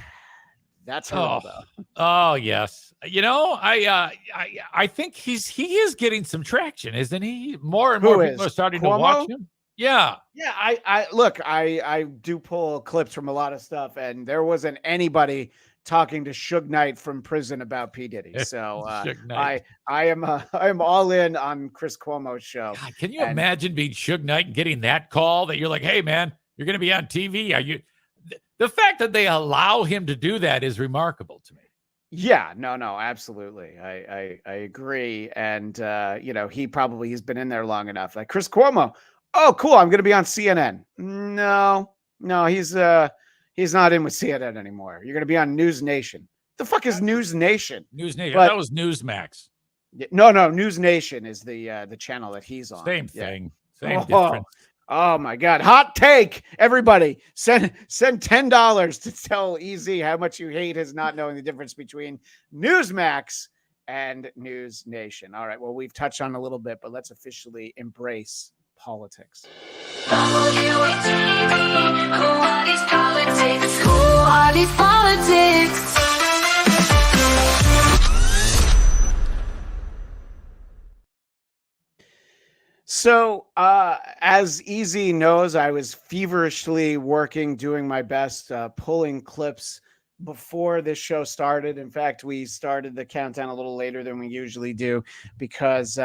"That's Geraldo." Oh yes. You know, I think he is getting some traction, isn't he? More and more people are starting to watch him. Yeah. Yeah. I do pull clips from a lot of stuff, and there wasn't anybody talking to Suge Knight from prison about P. Diddy. So I am all in on Chris Cuomo's show. God, can you imagine being Suge Knight and getting that call that you're like, hey man, you're going to be on TV? Are you? The fact that they allow him to do that is remarkable to me. Yeah, no, absolutely. I agree. And he's been in there long enough. Like Chris Cuomo. Oh, cool. I'm going to be on CNN. No, he's not in with CNN anymore. You're going to be on News Nation. The fuck is News Nation? News Nation. That was Newsmax. No. News Nation is the channel that he's on. Same thing. Same difference. Oh my God. Hot take. Everybody send $10 to tell EZ how much you hate his not knowing the difference between Newsmax and News Nation. All right. Well, we've touched on a little bit, but let's officially embrace politics. Who are these politics? Who are these politics? So, as EZ knows, I was feverishly doing my best, pulling clips before this show started. In fact, we started the countdown a little later than we usually do because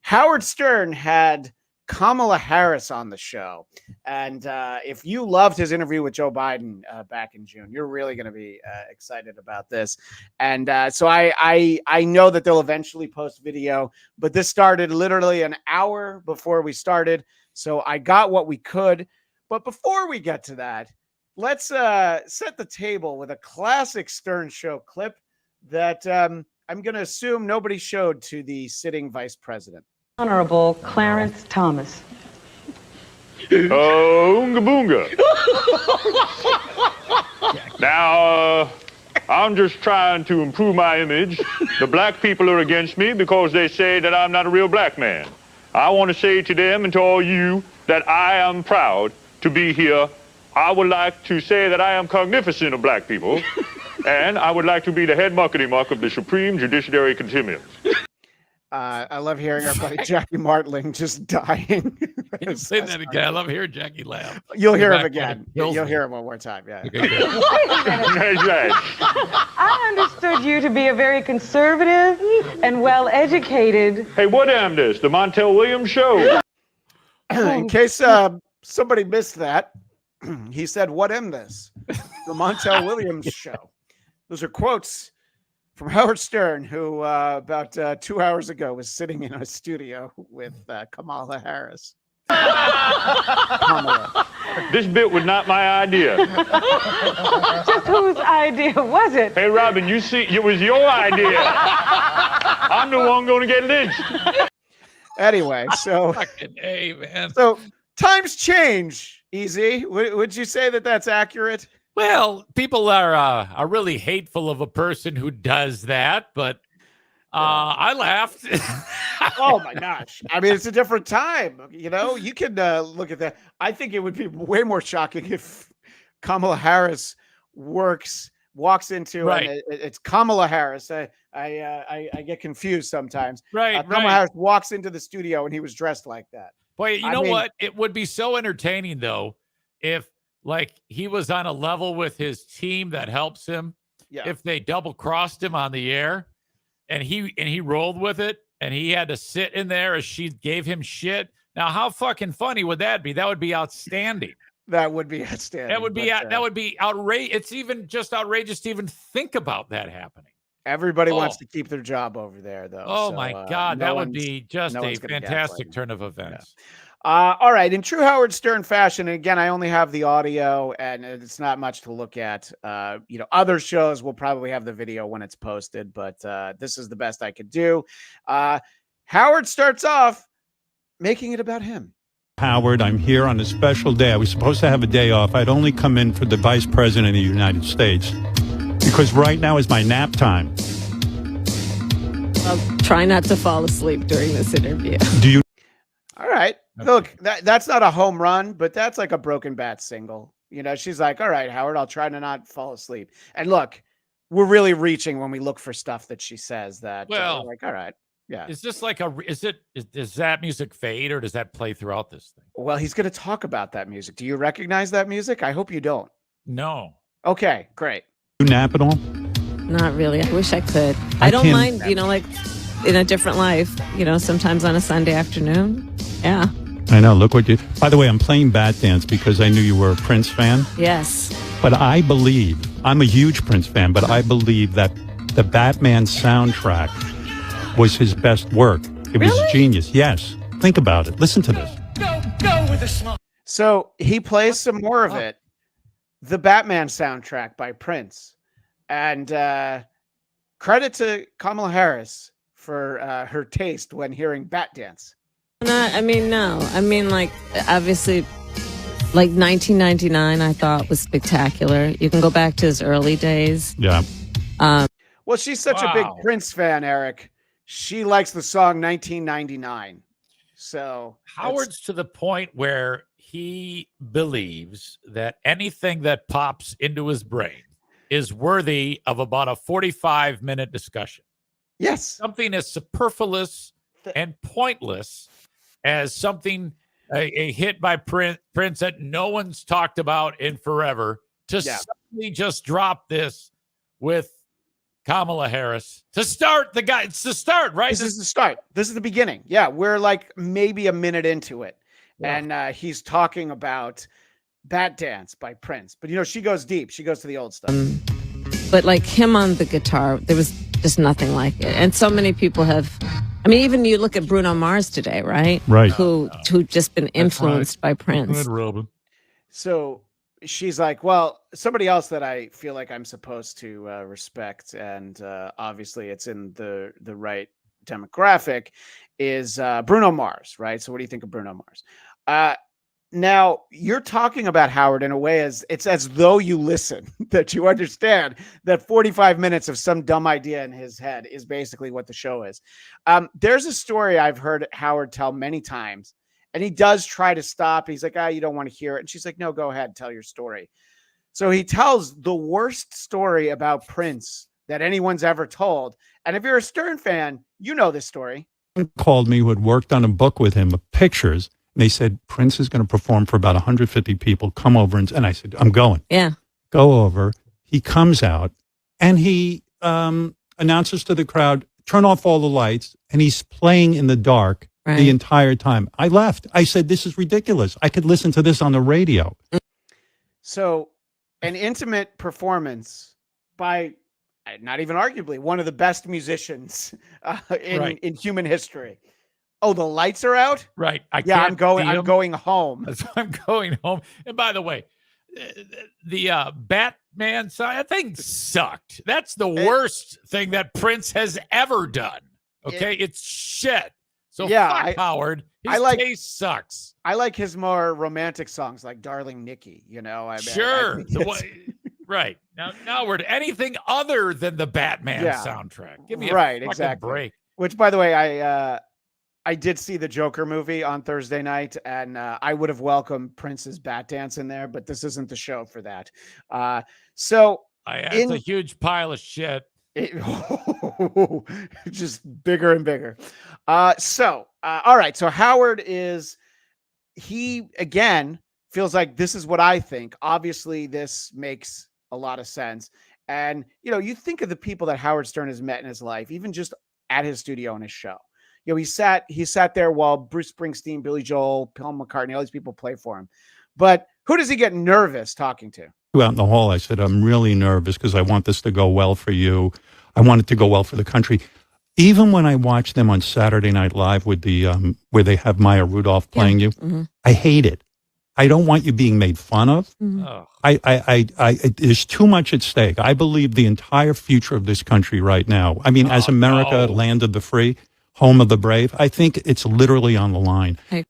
Howard Stern had Kamala Harris on the show. And if you loved his interview with Joe Biden back in June, you're really going to be excited about this. And so I know that they'll eventually post video, but this started literally an hour before we started. So I got what we could. But before we get to that, let's set the table with a classic Stern Show clip that I'm going to assume nobody showed to the sitting vice president. Honorable Clarence Thomas. Oonga boonga. Now, I'm just trying to improve my image. The black people are against me because they say that I'm not a real black man. I want to say to them and to all you that I am proud to be here. I would like to say that I am cognizant of black people, and I would like to be the head muckety-muck of the Supreme Judiciary Continuum. I love hearing our buddy Jackie Martling just dying. Say that again. I love hearing Jackie laugh. You'll hear him again. You'll hear him one more time. Yeah. Wait a minute. I understood you to be a very conservative and well-educated. Hey, what am this? The Montel Williams show? In case somebody missed that, he said, "What am this?" The Montel Williams show. Those are quotes from Howard Stern, who about 2 hours ago was sitting in a studio with Kamala Harris. This bit was not my idea. Just whose idea was it? Hey, Robin, you see, it was your idea. I'm the one going to get lynched. Anyway, so Fucking A, man. so times change. Easy. Would you say that that's accurate? Well, people are really hateful of a person who does that, but I laughed. Oh my gosh. I mean, it's a different time. You know, you can look at that. I think it would be way more shocking if Kamala Harris walks into Right. and it's Kamala Harris. I get confused sometimes. Right, Kamala right. Harris walks into the studio and he was dressed like that. Boy, you I know mean- what? It would be so entertaining though if like he was on a level with his team that helps him. Yeah. If they double crossed him on the air and he rolled with it and he had to sit in there as she gave him shit. Now, how fucking funny would that be? That would be outstanding. That would be outstanding. That would be but, that would be outrageous. It's even just outrageous to even think about that happening. Everybody Oh. wants to keep their job over there, though. Oh so, my God, no that would one's- be just no a one's gonna fantastic gaslight turn of events. All right. In true Howard Stern fashion, and again, I only have the audio and it's not much to look at. Other shows will probably have the video when it's posted, but this is the best I could do. Howard starts off making it about him. Howard, I'm here on a special day. I was supposed to have a day off. I'd only come in for the Vice President of the United States because right now is my nap time. I'll try not to fall asleep during this interview. Do you? All right. Look, that's not a home run, but that's like a Broken Bat single. You know, she's like, all right, Howard, I'll try to not fall asleep. And look, we're really reaching when we look for stuff that she says that, Well, we're like, all right. Yeah. Is this like does that music fade or does that play throughout this thing? Well, he's going to talk about that music. Do you recognize that music? I hope you don't. No. Okay, great. You nap at all? Not really. I wish I could. I I don't can't- mind, like in a different life, sometimes on a Sunday afternoon. Yeah. I know. Look what you. By the way, I'm playing Bat Dance because I knew you were a Prince fan. Yes. But I believe I'm a huge Prince fan. But I believe that the Batman soundtrack was his best work. It was genius. Yes. Think about it. Listen to this. Go with the smile. So he plays some more of it. The Batman soundtrack by Prince. And credit to Kamala Harris for her taste when hearing Bat Dance. No. Obviously, like 1999, I thought was spectacular. You can go back to his early days. Yeah. Well, she's such a big Wow. Prince fan, Eric. She likes the song 1999. So Howard's to the point where he believes that anything that pops into his brain is worthy of about a 45-minute discussion. Yes. Something as superfluous and pointless as something, a hit by Prince that no one's talked about in forever, to suddenly just drop this with Kamala Harris to start the guy. It's the start, right? This is the start. This is the beginning. Yeah, we're like maybe a minute into it. Yeah. And he's talking about Bat Dance by Prince. But, she goes deep. She goes to the old stuff. But like him on the guitar, there was just nothing like it. And so many people have. Even you look at Bruno Mars today, right? Right. Who just been influenced by Prince. Robin. So she's like, well, somebody else that I feel like I'm supposed to respect, and obviously it's in the right demographic, is Bruno Mars, right? So what do you think of Bruno Mars? Now, you're talking about Howard in a way it's as though you listen, that you understand that 45 minutes of some dumb idea in his head is basically what the show is. There's a story I've heard Howard tell many times, and he does try to stop. He's like, you don't want to hear it. And she's like, no, go ahead, tell your story. So he tells the worst story about Prince that anyone's ever told. And if you're a Stern fan, you know this story. Called me who had worked on a book with him of pictures. And they said, Prince is going to perform for about 150 people. Come over. And I said, I'm going. Yeah. Go over. He comes out and he announces to the crowd, turn off all the lights. And he's playing in the dark the entire time. I left. I said, this is ridiculous. I could listen to this on the radio. So an intimate performance by, not even arguably, one of the best musicians in human history. Oh, the lights are out? Right. I'm can't going. see I'm 'em. going home. That's why I'm going home. And by the way, the Batman song, that thing sucked. That's the worst thing that Prince has ever done. Okay, it's shit. So fuck Howard. His taste sucks. I like his more romantic songs, like "Darling Nikki." You know, I Sure. think Right. Now we're to anything other than the Batman soundtrack. Give me a fucking break. Which, by the way, I did see the Joker movie on Thursday night, and I would have welcomed Prince's Bat Dance in there, but this isn't the show for that. So it's a huge pile of shit. Just bigger and bigger. All right. So Howard he again feels like this is what I think. Obviously, this makes a lot of sense. And, you think of the people that Howard Stern has met in his life, even just at his studio and his show. He sat there while Bruce Springsteen, Billy Joel, Paul McCartney, all these people play for him. But who does he get nervous talking to? Out in the hall, I said, I'm really nervous because I want this to go well for you. I want it to go well for the country. Even when I watch them on Saturday Night Live with the where they have Maya Rudolph playing you, I hate it. I don't want you being made fun of. There's too much at stake. I believe the entire future of this country right now. I mean, as America, land of the free, home of the brave, I think it's literally on the line. You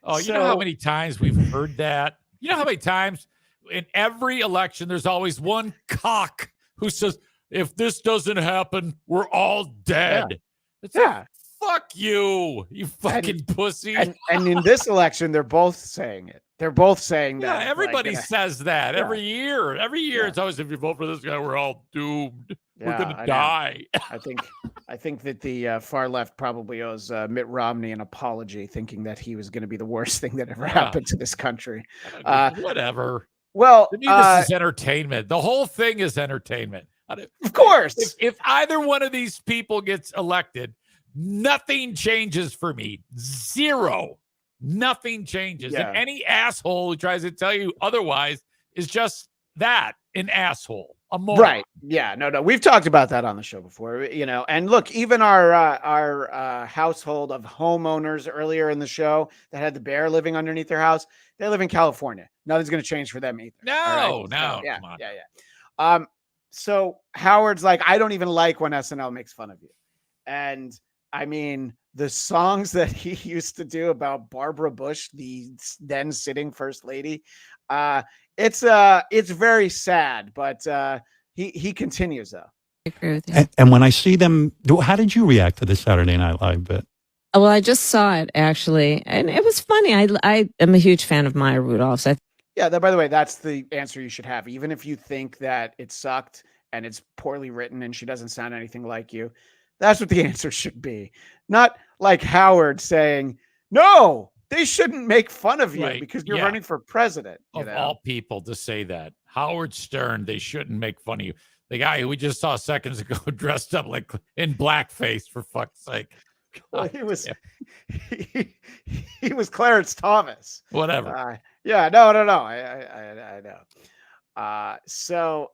know how many times we've heard that? You know how many times in every election there's always one cock who says, if this doesn't happen, we're all dead. Like, fuck you fucking pussy. And in this election, they're both saying it. They're both saying that. Yeah, everybody says that every year. Every year, it's always, if you vote for this guy, we're all doomed. We're gonna die. I think that the far left probably owes Mitt Romney an apology, thinking that he was going to be the worst thing that ever happened to this country. Whatever. Well, to me, this is entertainment. The whole thing is entertainment. Of course. If either one of these people gets elected, nothing changes for me. Zero. Nothing changes. And any asshole who tries to tell you otherwise is just that, an asshole. A moron. Right. Yeah. No. We've talked about that on the show before, and look, even our household of homeowners earlier in the show that had the bear living underneath their house, they live in California. Nothing's going to change for them either. No. So, Come on. Yeah. So Howard's like, I don't even like when SNL makes fun of you. And I mean, the songs that he used to do about Barbara Bush, the then sitting first lady, it's very sad, but he continues though. I agree with you. And when I see them, how did you react to the Saturday Night Live bit? Well, I just saw it actually, and it was funny. I am a huge fan of Maya Rudolph's. Yeah, by the way, that's the answer you should have. Even if you think that it sucked and it's poorly written and she doesn't sound anything like you, that's what the answer should be. Not like Howard saying, no, they shouldn't make fun of you because you're running for president. Of all people to say that. Howard Stern, they shouldn't make fun of you. The guy who we just saw seconds ago dressed up like in blackface, for fuck's sake. Well, he was Clarence Thomas. Whatever. No. I know. So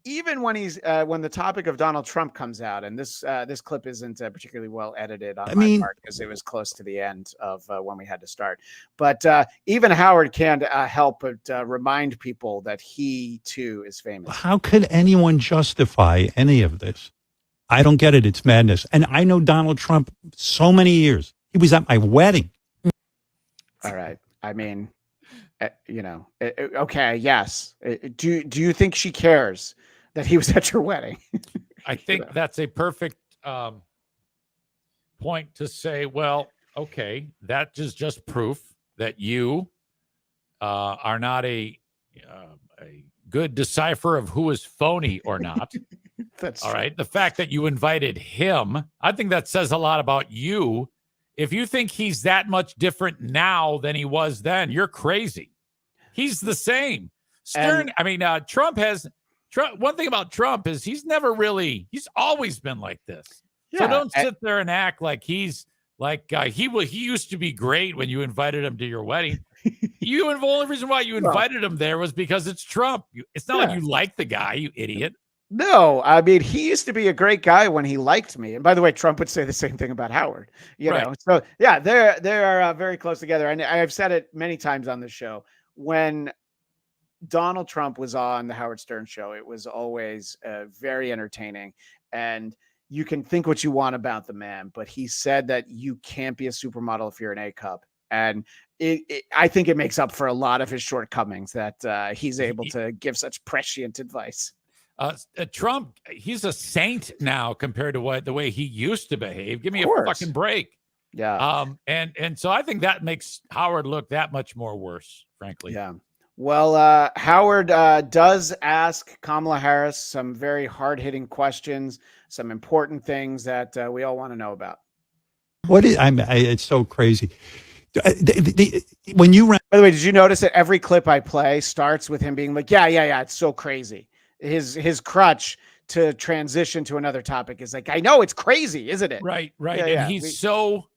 even when when the topic of Donald Trump comes out, and this clip isn't particularly well edited on my part because it was close to the end of when we had to start. But even Howard can't help but remind people that he too is famous. How could anyone justify any of this? I don't get it. It's madness. And I know Donald Trump so many years. He was at my wedding. All right. I mean, okay, yes. Do you think she cares that he was at your wedding? I think that's a perfect point to say, well, okay, that is just proof that you are not a good decipher of who is phony or not. That's all right. The fact that you invited him, I think that says a lot about you. If you think he's that much different now than he was then, you're crazy. He's the same. Stern, Trump has. One thing about Trump is he's always been like this. So don't sit there and act like he's like he used to be great when you invited him to your wedding. The only reason why you invited him there was because it's Trump. It's not like you like the guy, you idiot. No, I mean, he used to be a great guy when he liked me. And by the way, Trump would say the same thing about Howard, you know? So yeah, they're very close together. And I've said it many times on the show. When Donald Trump was on the Howard Stern show, it was always very entertaining. And you can think what you want about the man, but he said that you can't be a supermodel if you're an A cup. And I think it makes up for a lot of his shortcomings that he's able to give such prescient advice. Trump, he's a saint now compared to the way he used to behave. Give me a fucking break. Yeah. And so I think that makes Howard look that much more worse, frankly. Yeah. Well, Howard does ask Kamala Harris some very hard-hitting questions, some important things that we all want to know about. It's so crazy. When you ran, by the way, did you notice that every clip I play starts with him being like, yeah, it's so crazy. His crutch to transition to another topic is like, I know it's crazy, isn't it? Right. Yeah, and he's so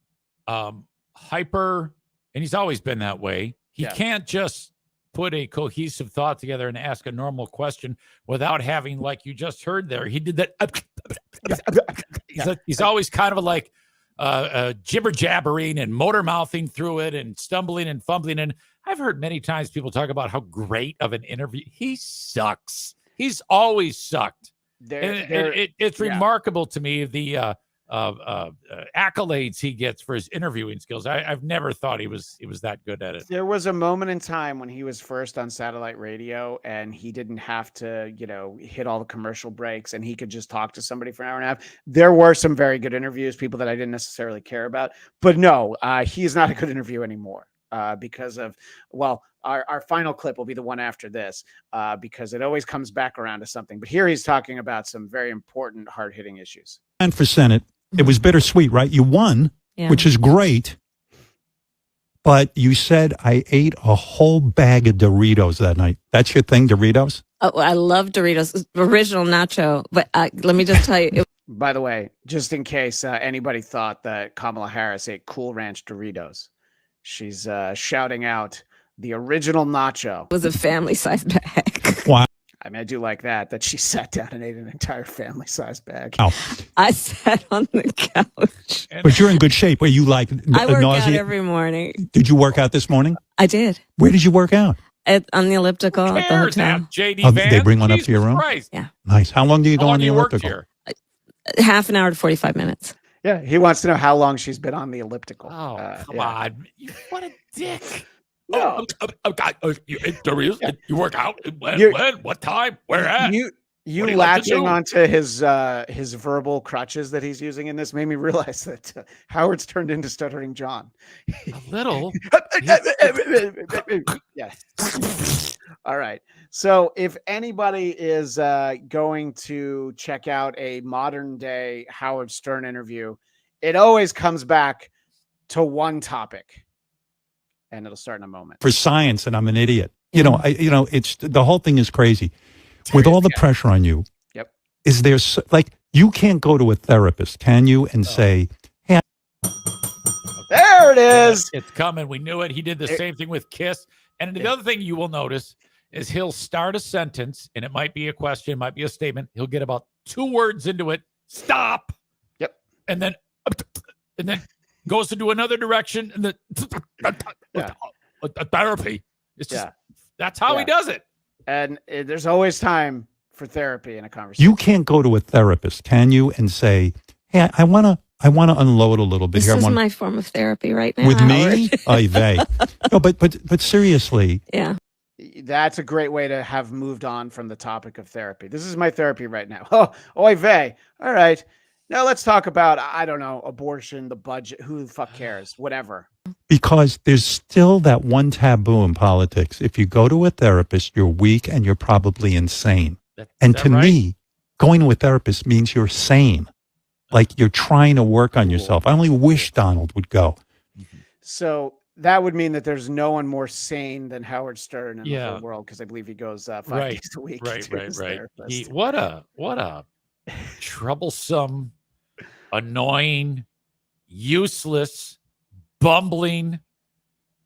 hyper, and he's always been that way. He can't just put a cohesive thought together and ask a normal question without having, like you just heard there, he did that. He's always kind of like jibber jabbering and motor mouthing through it and stumbling and fumbling. And I've heard many times people talk about how great of an interview. He sucks. He's always sucked. It's remarkable to me the accolades he gets for his interviewing skills. I've never thought he was that good at it. There was a moment in time when he was first on satellite radio and he didn't have to, hit all the commercial breaks and he could just talk to somebody for an hour and a half. There were some very good interviews, people that I didn't necessarily care about, but no, he's not a good interview anymore. Because of, our final clip will be the one after this, because it always comes back around to something. But here he's talking about some very important, hard-hitting issues. And for Senate, it was bittersweet, right? You won, which is great. But you said I ate a whole bag of Doritos that night. That's your thing, Doritos? Oh, I love Doritos, original nacho. But let me just tell you. By the way, just in case anybody thought that Kamala Harris ate Cool Ranch Doritos, she's shouting out the original nacho. It was a family-sized bag. Wow. I mean, I do like that she sat down and ate an entire family-sized bag. Oh. I sat on the couch. But you're in good shape. Were you like I work nausea? out every morning. Did you work out this morning? I did. Where did you work out? On the elliptical at the hotel. JD They bring one up to your room? Christ. Yeah. Nice. How long do you go on the elliptical? Here? Half an hour to 45 minutes. Yeah, he wants to know how long she's been on the elliptical. Oh, come on. What a dick. No. You work out? When? What time? Where at? You latching onto his verbal crutches that he's using in this made me realize that Howard's turned into Stuttering John. A little. Yeah. All right. So if anybody is going to check out a modern day Howard Stern interview, it always comes back to one topic. And it'll start in a moment. For science, and I'm an idiot. It's the whole thing is crazy. With all the pressure on you, is there you can't go to a therapist, can you, and say, "Hey, there it is. It's coming. We knew it. He did the same thing with Kiss." And the other thing you will notice is he'll start a sentence, and it might be a question, it might be a statement. He'll get about 2 words into it. Stop. Yep. And then goes into another direction, and then therapy. It's just that's how he does it. And there's always time for therapy in a conversation. You can't go to a therapist, can you, and say, "Hey, I want to unload a little bit this here." This is my form of therapy right now. With me? Oy vey. No, but seriously. Yeah. That's a great way to have moved on from the topic of therapy. This is my therapy right now. Oh, oy vey. All right. Now let's talk about, I don't know, abortion, the budget. Who the fuck cares? Whatever. Because there's still that one taboo in politics. If you go to a therapist, you're weak and you're probably insane. And to me, going to a therapist means you're sane. Like you're trying to work on yourself. I only wish Donald would go. So that would mean that there's no one more sane than Howard Stern in the whole world, because I believe he goes 5 days a week. Right. What a troublesome, annoying, useless, bumbling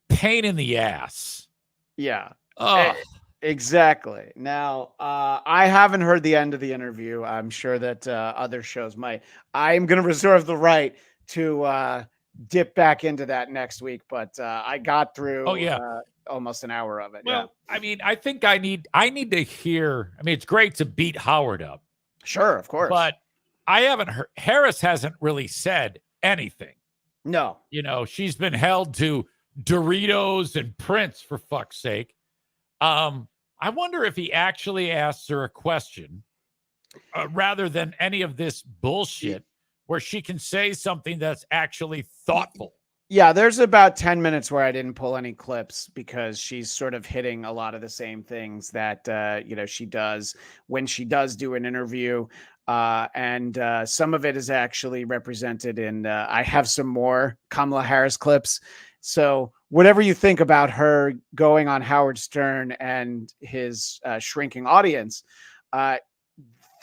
pain in the ass. Yeah. Oh. Exactly. Now, I haven't heard the end of the interview. I'm sure that other shows might. I'm going to reserve the right to dip back into that next week, but I got through almost an hour of it. Well, I mean, I think I need to hear. I mean, it's great to beat Howard up. Sure, of course. But I haven't heard. Harris hasn't really said anything. No. You know, she's been held to Doritos and Prince, for fuck's sake. I wonder if he actually asks her a question rather than any of this bullshit where she can say something that's actually thoughtful. Yeah, there's about 10 minutes where I didn't pull any clips because she's sort of hitting a lot of the same things that, she does when she does do an interview. And some of it is actually represented in, I have some more Kamala Harris clips. So whatever you think about her going on Howard Stern and his shrinking audience,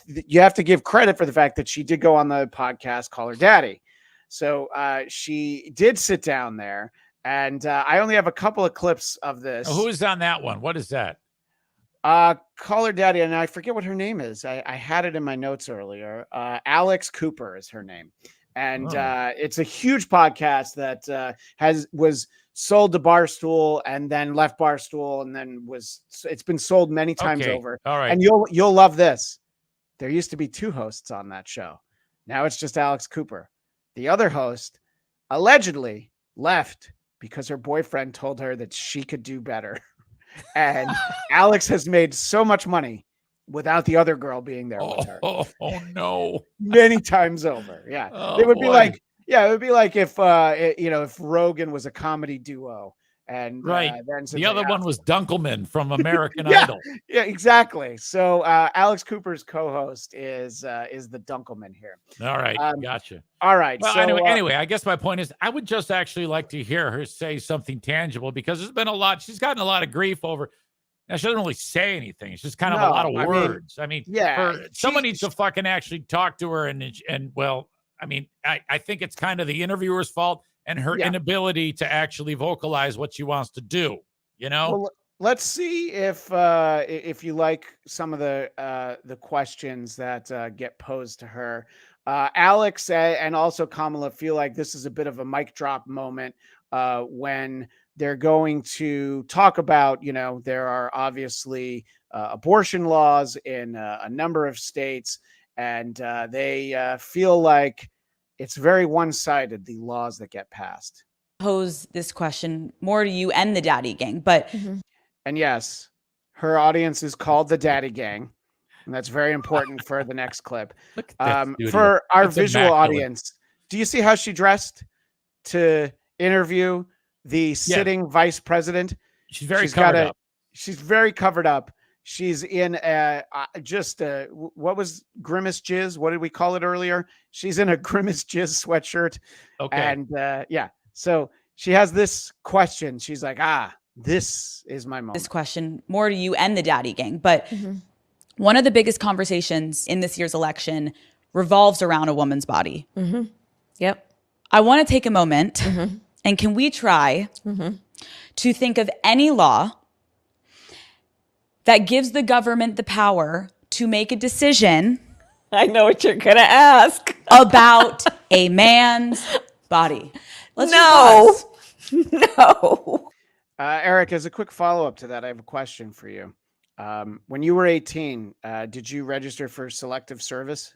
you have to give credit for the fact that she did go on the podcast, Call Her Daddy. So she did sit down there, and I only have a couple of clips of this. Who's on that one? What is that? Call Her Daddy, and I forget what her name is. I had it in my notes earlier. Alex Cooper is her name. And it's a huge podcast that was sold to Barstool and then left Barstool and then it's been sold many times over. All right. And you'll love this. There used to be 2 hosts on that show. Now it's just Alex Cooper. The other host allegedly left because her boyfriend told her that she could do better. And Alex has made so much money without the other girl being there with her. Oh no. Many times over. Yeah. It would be like if if Rogan was a comedy duo and then the other one was Dunkelman from American yeah, Idol. Yeah, exactly. So Alex Cooper's co-host is the Dunkelman here. All right, gotcha. All right. Well, so anyway, I guess my point is I would just actually like to hear her say something tangible because there's been she's gotten a lot of grief over. Now, she doesn't really say anything. It's just kind of a lot of words. Someone needs to fucking actually talk to her. And well, I mean, I think it's kind of the interviewer's fault and her inability to actually vocalize what she wants to do. You know? Well, let's see if you like some of the questions that get posed to her. Alex and also Kamala feel like this is a bit of a mic drop moment when they're going to talk about, there are obviously abortion laws in a number of states, and they feel like it's very one-sided, the laws that get passed. Pose this question more to you and the Daddy Gang, but... And yes, her audience is called the Daddy Gang, and that's very important for the next clip. For our visual audience, do you see how she dressed to interview the sitting vice president? She's very covered up. She's very covered up. She's in what was Grimace Jizz? What did we call it earlier? She's in a Grimace Jizz sweatshirt. Okay. And so she has this question. She's like, this is my moment. This question more to you and the Daddy Gang, but one of the biggest conversations in this year's election revolves around a woman's body. Yep. I want to take a moment. And can we try to think of any law that gives the government the power to make a decision? I know what you're going to ask. About a man's body. No. Eric, as a quick follow-up to that, I have a question for you. When you were 18, did you register for selective service?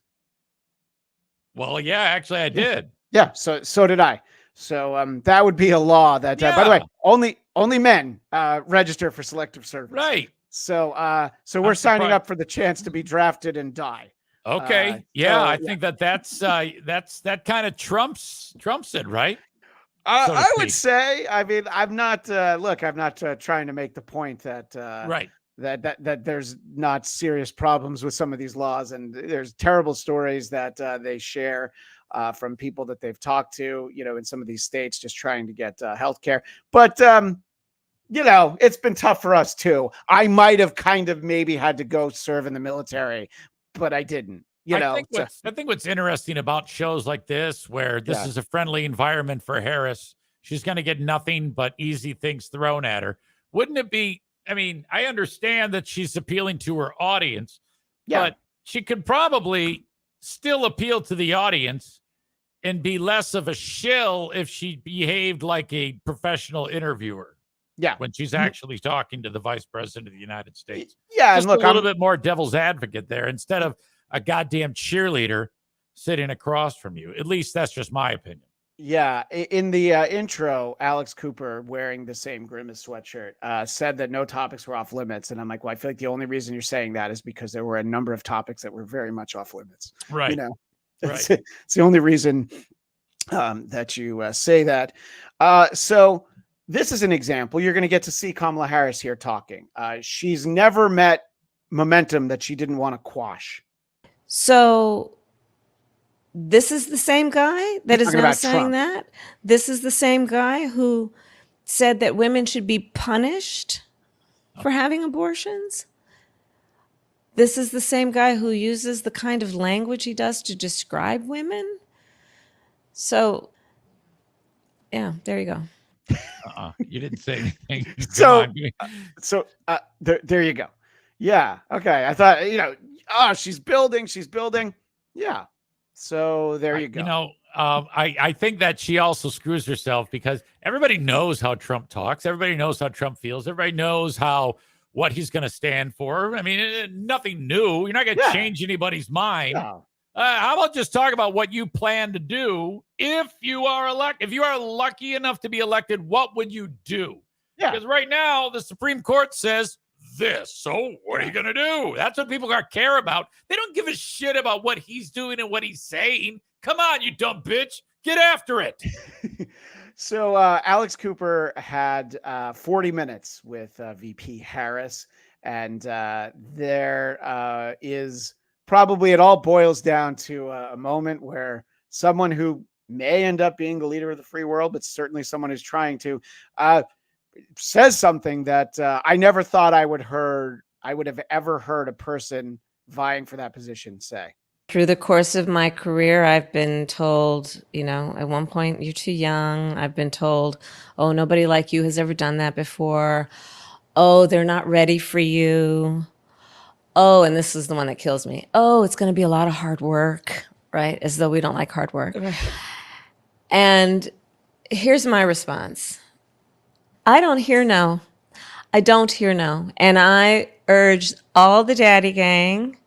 Well, yeah, actually I did. Yeah, so did I. So that would be a law that, by the way, only men register for selective service. Right. So we're signing up for the chance to be drafted and die. Okay. I think that's that kind of trumps it, right? I would say. I mean, I'm not. I'm not trying to make the point that that there's not serious problems with some of these laws, and there's terrible stories that they share. From people that they've talked to, in some of these states, just trying to get health care. But, it's been tough for us too. I might have kind of maybe had to go serve in the military, but I didn't, I think what's interesting about shows like this, where this is a friendly environment for Harris, she's going to get nothing but easy things thrown at her. Wouldn't it be I mean, I understand that she's appealing to her audience, Yeah. but she could probably still appeal to the audience and be less of a shill if she behaved like a professional interviewer. Yeah. When she's actually talking to the vice president of the United States. Yeah. Just And look, a little bit more devil's advocate there instead of a goddamn cheerleader sitting across from you. At least that's just my opinion. Yeah, in the intro, Alex Cooper, wearing the same Grimace sweatshirt, said that no topics were off limits. And I'm like, well, I feel like the only reason you're saying that is because there were a number of topics that were very much off limits. Right. You know, Right. it's the only reason that you say that. So this is an example. You're going to get to see Kamala Harris here talking. She's never met momentum that she didn't want to quash. So this is the same guy that is talking now about saying Trump. that? This is the same guy who said that women should be punished for having abortions? This is the same guy who uses the kind of language he does to describe women? So, yeah, there you go. You didn't say anything. So there you go. Yeah. Okay. I thought, she's building. Yeah. So there you go. I think that she also screws herself because everybody knows how Trump talks. Everybody knows how Trump feels. Everybody knows what he's going to stand for. I mean, nothing new. You're not going to change anybody's mind. No. How about just talk about what you plan to do if you are elected? If you are lucky enough to be elected, what would you do? Yeah. Because right now the Supreme Court says this. So what are you going to do? That's what people care about. They don't give a shit about what he's doing and what he's saying. Come on, you dumb bitch. Get after it. So Alex Cooper had 40 minutes with VP Harris. And there is probably it all boils down to a moment where someone who may end up being the leader of the free world, but certainly someone who's trying to, says something that I never thought I would have ever heard a person vying for that position say. Through the course of my career, I've been told, at one point, you're too young. I've been told, oh, nobody like you has ever done that before. Oh, they're not ready for you. Oh, and this is the one that kills me. Oh, it's going to be a lot of hard work, right? As though we don't like hard work. And here's my response. I don't hear no. I don't hear no. And I urge all the daddy gang,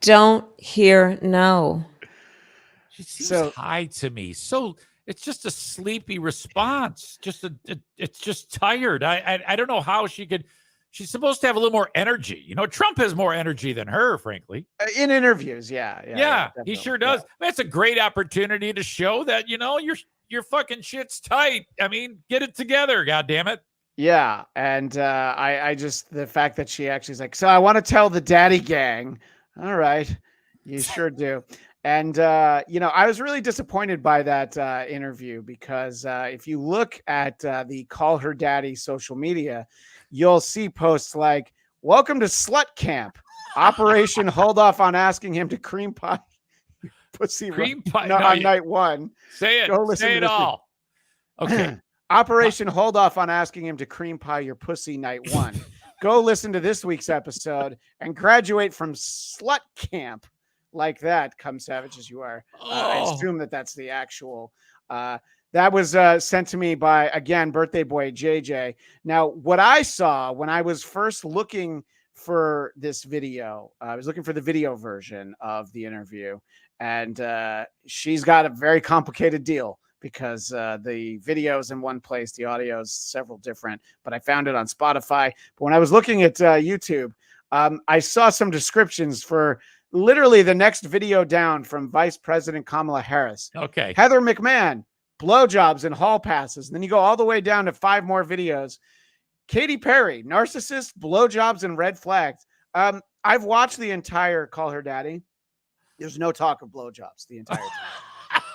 don't hear no. She seems high to me. So it's just a sleepy response. It's just tired. I don't know how she could. She's supposed to have a little more energy. Trump has more energy than her, frankly. In interviews, yeah, he sure does. That's a great opportunity to show that your fucking shit's tight. I mean, get it together, goddammit. Yeah, and I just the fact that she actually is like, so I want to tell the daddy gang. All right, you sure do. And I was really disappointed by that interview because if you look at the Call Her Daddy social media, you'll see posts like, welcome to Slut Camp. Operation Hold Off on asking him to cream pie pussy on night one. Say it. Go listen say to it this all. Okay. Operation Hold Off on asking him to cream pie your pussy night one. Go listen to this week's episode and graduate from Slut Camp like that, come savage as you are. I assume that's the actual... that was sent to me by, again, birthday boy JJ. Now, what I saw when I was first looking for this video, I was looking for the video version of the interview, and she's got a very complicated deal because the video's in one place, the audio's several different, but I found it on Spotify. But when I was looking at YouTube, I saw some descriptions for literally the next video down from Vice President Kamala Harris. Okay. Heather McMahon, blowjobs and hall passes. And then you go all the way down to 5 more videos. Katy Perry, narcissist, blowjobs, and red flags. I've watched the entire Call Her Daddy. There's no talk of blowjobs the entire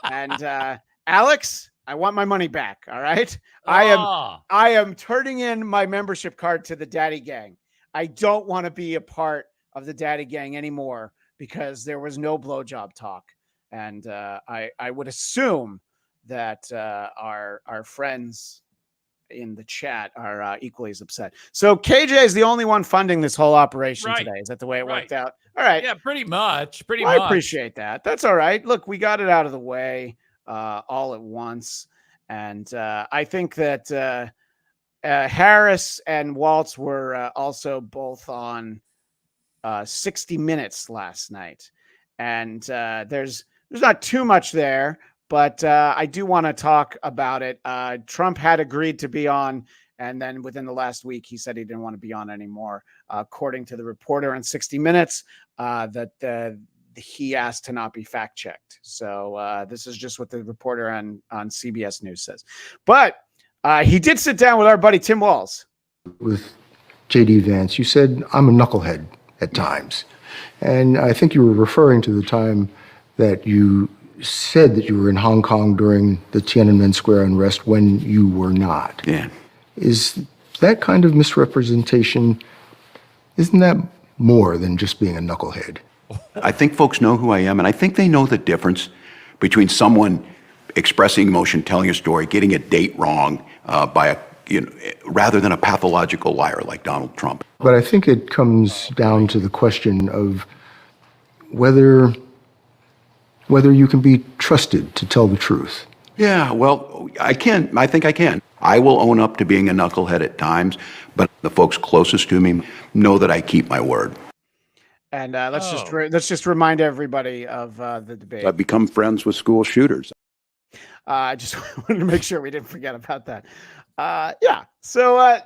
time. And Alex, I want my money back. All right. I am turning in my membership card to the Daddy Gang. I don't want to be a part of the Daddy Gang anymore because there was no blowjob talk. And I would assume that our friends in the chat are equally as upset. So KJ is the only one funding this whole operation Right. today. Is that the way it Right. worked out? All right. Yeah, pretty much. Pretty Well, I much. appreciate that. That's all right. Look, we got it out of the way all at once. And I think that Harris and Waltz were also both on 60 Minutes last night. And there's not too much there, but I do want to talk about it. Trump had agreed to be on, and then within the last week, he said he didn't want to be on anymore. According to the reporter on 60 Minutes, that he asked to not be fact checked. So this is just what the reporter on CBS News says. But he did sit down with our buddy Tim Walz. With J.D. Vance, you said, I'm a knucklehead at times. And I think you were referring to the time that you said that you were in Hong Kong during the Tiananmen Square unrest when you were not. Yeah. Is that kind of misrepresentation, isn't that more than just being a knucklehead? I think folks know who I am, and I think they know the difference between someone expressing emotion, telling a story, getting a date wrong rather than a pathological liar like Donald Trump. But I think it comes down to the question of whether you can be trusted to tell the truth. Yeah, well, I can. I think I can. I will own up to being a knucklehead at times, but the folks closest to me know that I keep my word. And let's just remind everybody of the debate. I've become friends with school shooters. I just wanted to make sure we didn't forget about that. Yeah. So,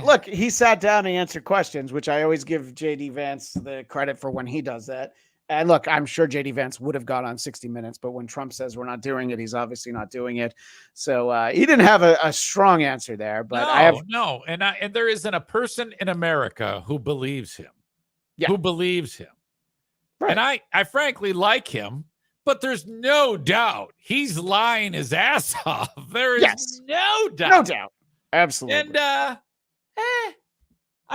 look, he sat down and answered questions, which I always give JD Vance the credit for when he does that. And look, I'm sure JD Vance would have gone on 60 Minutes, but when Trump says we're not doing it, he's obviously not doing it. So he didn't have a strong answer there, but no. And there isn't a person in America who believes him. Yeah. Who believes him. Right. And I frankly like him, but there's no doubt he's lying his ass off. There is no doubt. No doubt. Absolutely. And I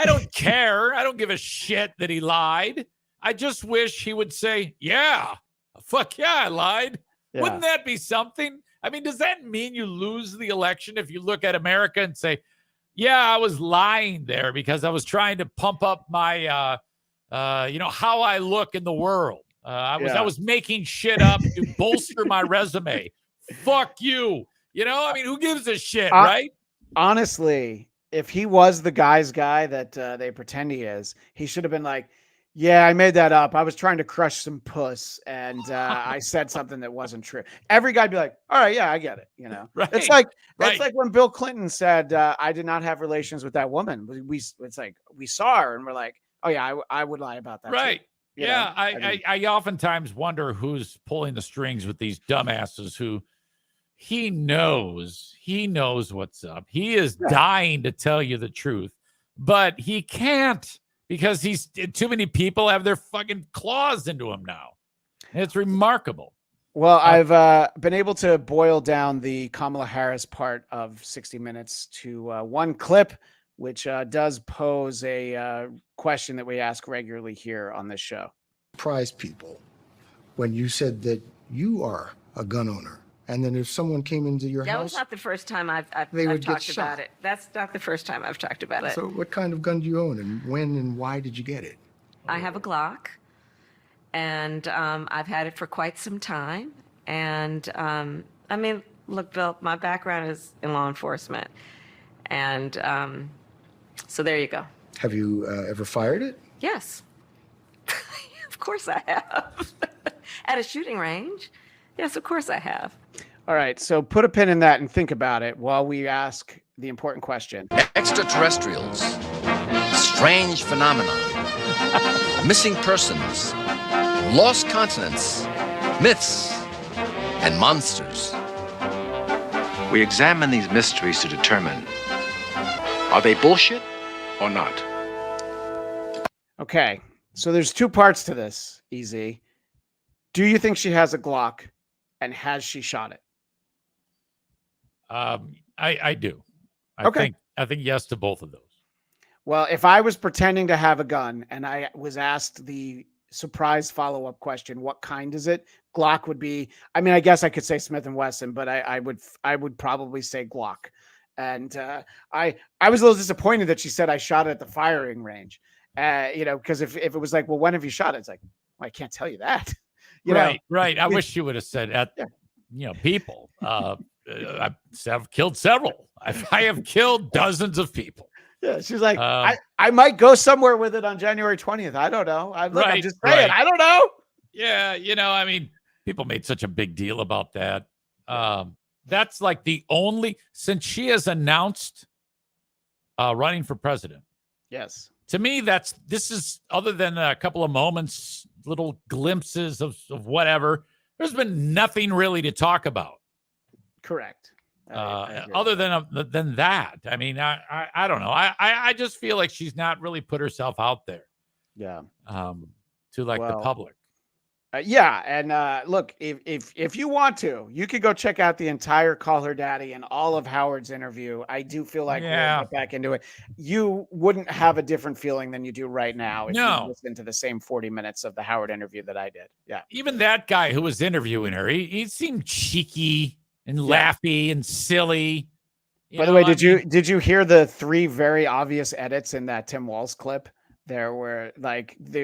don't care. I don't give a shit that he lied. I just wish he would say, yeah, fuck yeah, I lied. Yeah. Wouldn't that be something? I mean, does that mean you lose the election if you look at America and say, yeah, I was lying there because I was trying to pump up my, how I look in the world. I was making shit up to bolster my resume. Fuck you. I mean, who gives a shit, right? Honestly, if he was the guy's guy that they pretend he is, he should have been like, yeah, I made that up. I was trying to crush some puss, and I said something that wasn't true. Every guy'd be like, all right, yeah, I get it. Right. It's like when Bill Clinton said, I did not have relations with that woman. It's like we saw her, and we're like, oh yeah, I would lie about that. Right. Too. Yeah. I oftentimes wonder who's pulling the strings with these dumbasses who he knows what's up. He is dying to tell you the truth, but he can't because too many people have their fucking claws into him now. And it's remarkable. Well, I've been able to boil down the Kamala Harris part of 60 Minutes to one clip, which does pose a question that we ask regularly here on this show. Surprised people when you said that you are a gun owner. And then if someone came into your That house, was not the first time I've they would get talked shot. about it. That's not the first time I've talked about it. So what kind of gun do you own, and when and why did you get it? I have a Glock, and I've had it for quite some time. And I mean, look, Bill, my background is in law enforcement. And so there you go. Have you ever fired it? Yes. Of course I have. At a shooting range. Yes, of course I have. All right, so put a pin in that and think about it while we ask the important question. Extraterrestrials, strange phenomena, missing persons, lost continents, myths, and monsters. We examine these mysteries to determine, are they bullshit or not? Okay, so there's two parts to this, Easy. Do you think she has a Glock, and has she shot it? I do. I think yes to both of those. Well, if I was pretending to have a gun and I was asked the surprise follow-up question, what kind is it? Glock would be, I mean, I guess I could say Smith & Wesson, but I would probably say Glock. And I was a little disappointed that she said I shot it at the firing range. Because if it was like, well, when have you shot it? It's like, well, I can't tell you that. Right. I wish you would have said at, people. I've killed several. I have killed dozens of people. Yeah, she's like, I might go somewhere with it on January 20th. I don't know. I'm just saying, I don't know. Yeah, people made such a big deal about that. That's like the only, since she has announced running for president. Yes. To me, this is, other than a couple of moments, little glimpses of whatever, there's been nothing really to talk about. Correct. Other than that. I mean, I don't know. I just feel like she's not really put herself out there. Yeah. To the public. And look, if you want to, you could go check out the entire Call Her Daddy and all of Howard's interview. I do feel like we'll get back into it. You wouldn't have a different feeling than you do right now if you listen to the same 40 minutes of the Howard interview that I did. Yeah. Even that guy who was interviewing her, he seemed cheeky and laughy and silly. By the way, did you hear the 3 very obvious edits in that Tim Walz clip? There where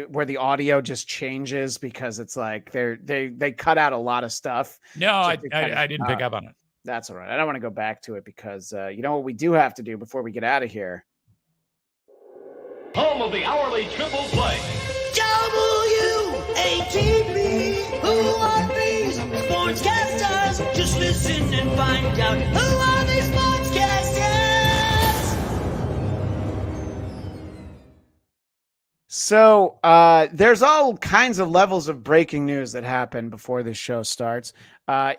where the audio just changes because it's like they cut out a lot of stuff. No, I didn't pick up on it. That's all right. I don't want to go back to it because you know what we do have to do before we get out of here. Home of the hourly triple play. WATB, who are these sportscasters? Just listen and find out who are these sportscasters. So there's all kinds of levels of breaking news that happen before this show starts.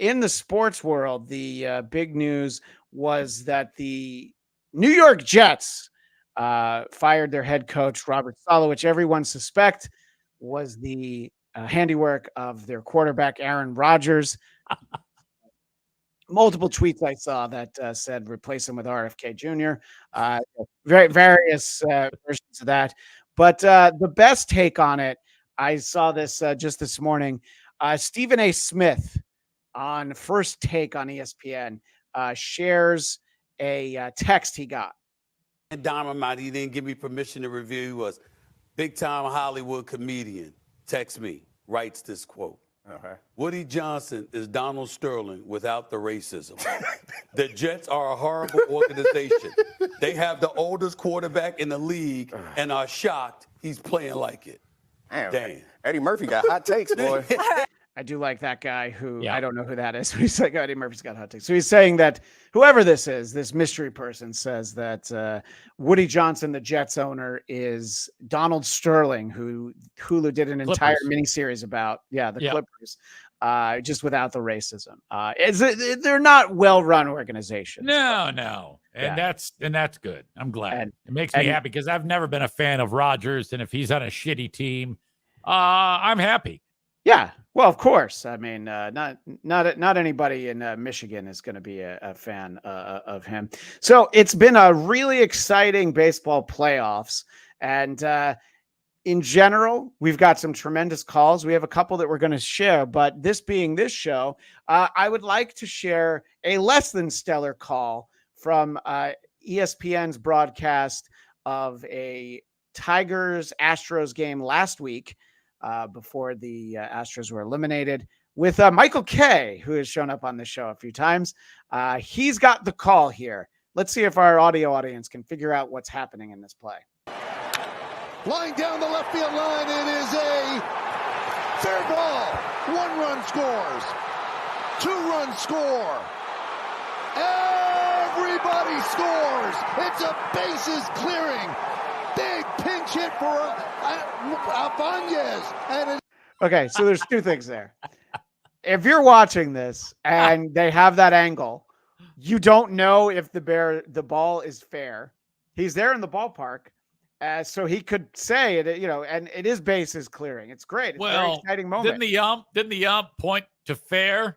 In the sports world, the big news was that the New York Jets fired their head coach, Robert Saleh, which everyone suspect was the handiwork of their quarterback, Aaron Rodgers. Multiple tweets I saw that said replace him with RFK Jr. Various versions of that. But the best take on it, I saw this just this morning. Stephen A. Smith on First Take on ESPN shares a text he got. And Dynamite, he didn't give me permission to review. He was big-time Hollywood comedian. Text me, writes this quote. Woody Johnson is Donald Sterling without the racism. The Jets are a horrible organization. They have the oldest quarterback in the league and are shocked he's playing like it. Damn. Eddie Murphy got hot takes, boy. I do like that guy who I don't know who that is. He's like, Eddie Murphy's got hot takes. So he's saying that whoever this is, this mystery person says that Woody Johnson, the Jets owner, is Donald Sterling, who Hulu did an entire miniseries about. The Clippers, just without the racism. They're not well-run organizations. No. And that's good. I'm glad. It makes me happy because I've never been a fan of Rodgers. And if he's on a shitty team, I'm happy. Yeah. Well, of course. I mean, not anybody in Michigan is going to be a fan of him. So it's been a really exciting baseball playoffs. And in general, we've got some tremendous calls. We have a couple that we're going to share. But this being this show, I would like to share a less than stellar call from ESPN's broadcast of a Tigers-Astros game last week. Before the Astros were eliminated, with Michael Kay, who has shown up on the show a few times. He's got the call here. Let's see if our audio audience can figure out what's happening in this play. Flying down the left field line, it is a fair ball. 1 run scores. 2 runs score. Everybody scores. It's a bases clearing. Big pinch hit for Abanez. Okay, so there's 2 things there. If you're watching this and they have that angle, you don't know if the ball is fair. He's there in the ballpark, so he could say it. And it is bases clearing. It's great. It's a very exciting moment. Didn't the ump point to fair?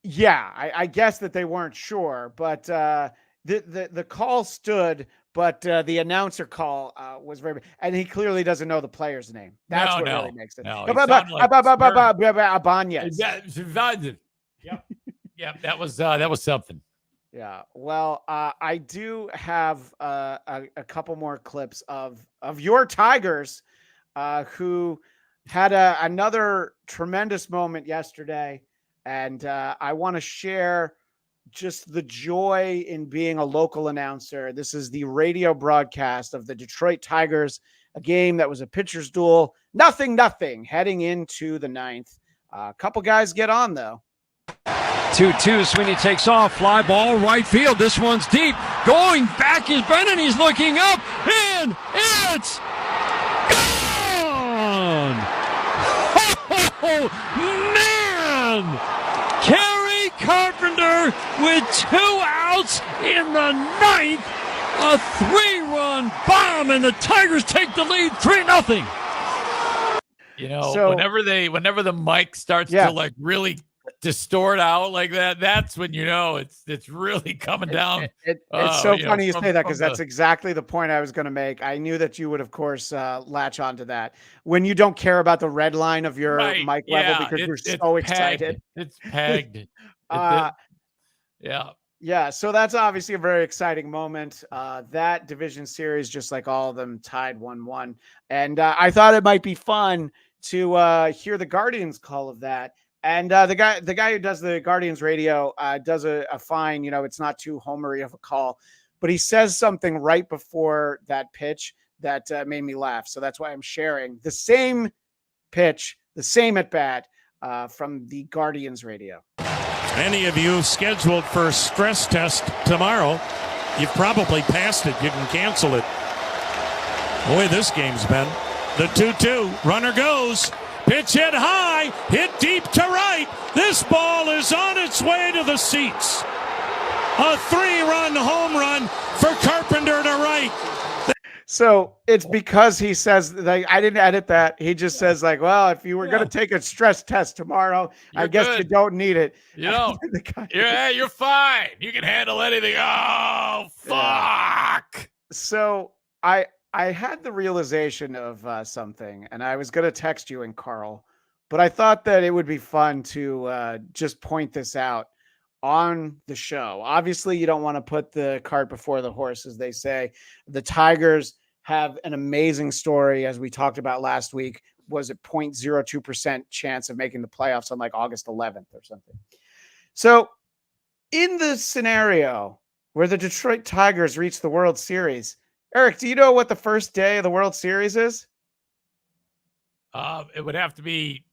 Yeah, I guess that they weren't sure, but the call stood. But the announcer call was very, and he clearly doesn't know the player's name. That's what really makes it. Abanez. Yep, that was something. Yeah. Well, I do have a couple more clips of your Tigers, who had another tremendous moment yesterday, and I want to share just the joy in being a local announcer. This is the radio broadcast of the Detroit Tigers, a game that was a pitcher's duel, 0-0 heading into the ninth. A couple guys get on though. 2-2, Sweeney takes off, fly ball, right field. This one's deep. Going back is Brennan. He's looking up, and it's gone! Oh, man! Kerry Carpenter with 2 outs in the ninth. A 3-run bomb, and the Tigers take the lead 3-0. You know, whenever the mic starts to like really distort out like that, that's when you know it's really coming down. It's so funny you say that, because that's exactly the point I was going to make. I knew that you would, of course, latch onto that when you don't care about the red line of your mic level because you're so excited. It's pegged. Yeah, so that's obviously a very exciting moment. That division series, just like all of them, tied 1-1, and I thought it might be fun to hear the Guardians call of that. And the guy who does the Guardians radio does a fine, it's not too homery of a call, but he says something right before that pitch that made me laugh. So that's why I'm sharing the same pitch, the same at bat from the Guardians radio. Any of you scheduled for a stress test tomorrow, you've probably passed it. You can cancel it. Boy, this game's been. The 2-2, runner goes. Pitch hit high, hit deep to right. This ball is on its way to the seats. A 3-run home run for Carpenter to right. So it's because he says, like, I didn't edit that. He just says, like, well, if you were going to take a stress test tomorrow, I guess you don't need it. You know, you're fine. You can handle anything. Oh, fuck. So I had the realization of something, and I was going to text you and Carl, but I thought that it would be fun to just point this out on the show. Obviously, you don't want to put the cart before the horse, as they say. The Tigers have an amazing story, as we talked about last week. Was it 0.02% chance of making the playoffs on like August 11th or something? So in the scenario where the Detroit Tigers reach the World Series, Eric, do you know what the first day of the World Series is? It would have to be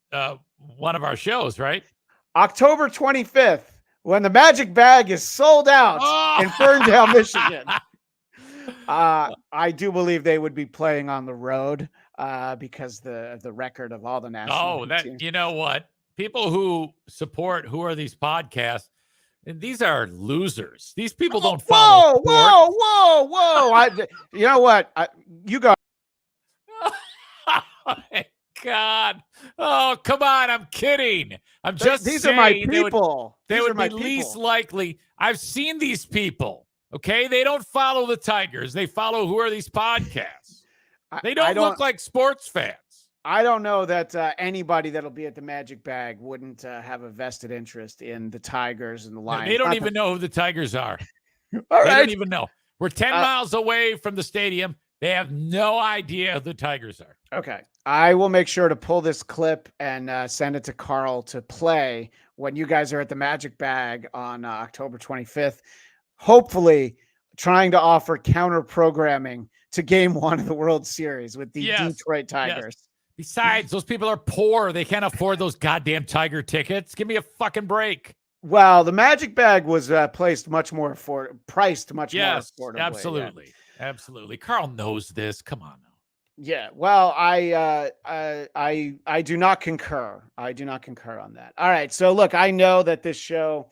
one of our shows, right? October 25th, when the Magic Bag is sold out in Ferndale, Michigan. I do believe they would be playing on the road because the record of all the national teams. You know what? People who support Who Are These Podcasts, and these are losers. These people don't follow. Whoa. You know what? You go. Oh, my God. Oh, come on. I'm kidding. I'm just These saying are my people. They would be least likely. I've seen these people. Okay. They don't follow the Tigers. They follow Who Are These Podcasts. They don't look like sports fans. I don't know that anybody that'll be at the Magic Bag wouldn't have a vested interest in the Tigers and the Lions. They don't even know who the Tigers are. All They right. don't even know. We're 10 miles away from the stadium. They have no idea who the Tigers are. Okay. I will make sure to pull this clip and send it to Carl to play when you guys are at the Magic Bag on October 25th. Hopefully trying to offer counter programming to game one of the World Series with the Detroit Tigers. Yes. Besides, those people are poor. They can't afford those goddamn Tiger tickets. Give me a fucking break. Well, the Magic Bag was priced much more affordably. Absolutely. Yeah. Absolutely. Carl knows this. Come on now. Yeah. Well, I do not concur. I do not concur on that. All right. So look, I know that this show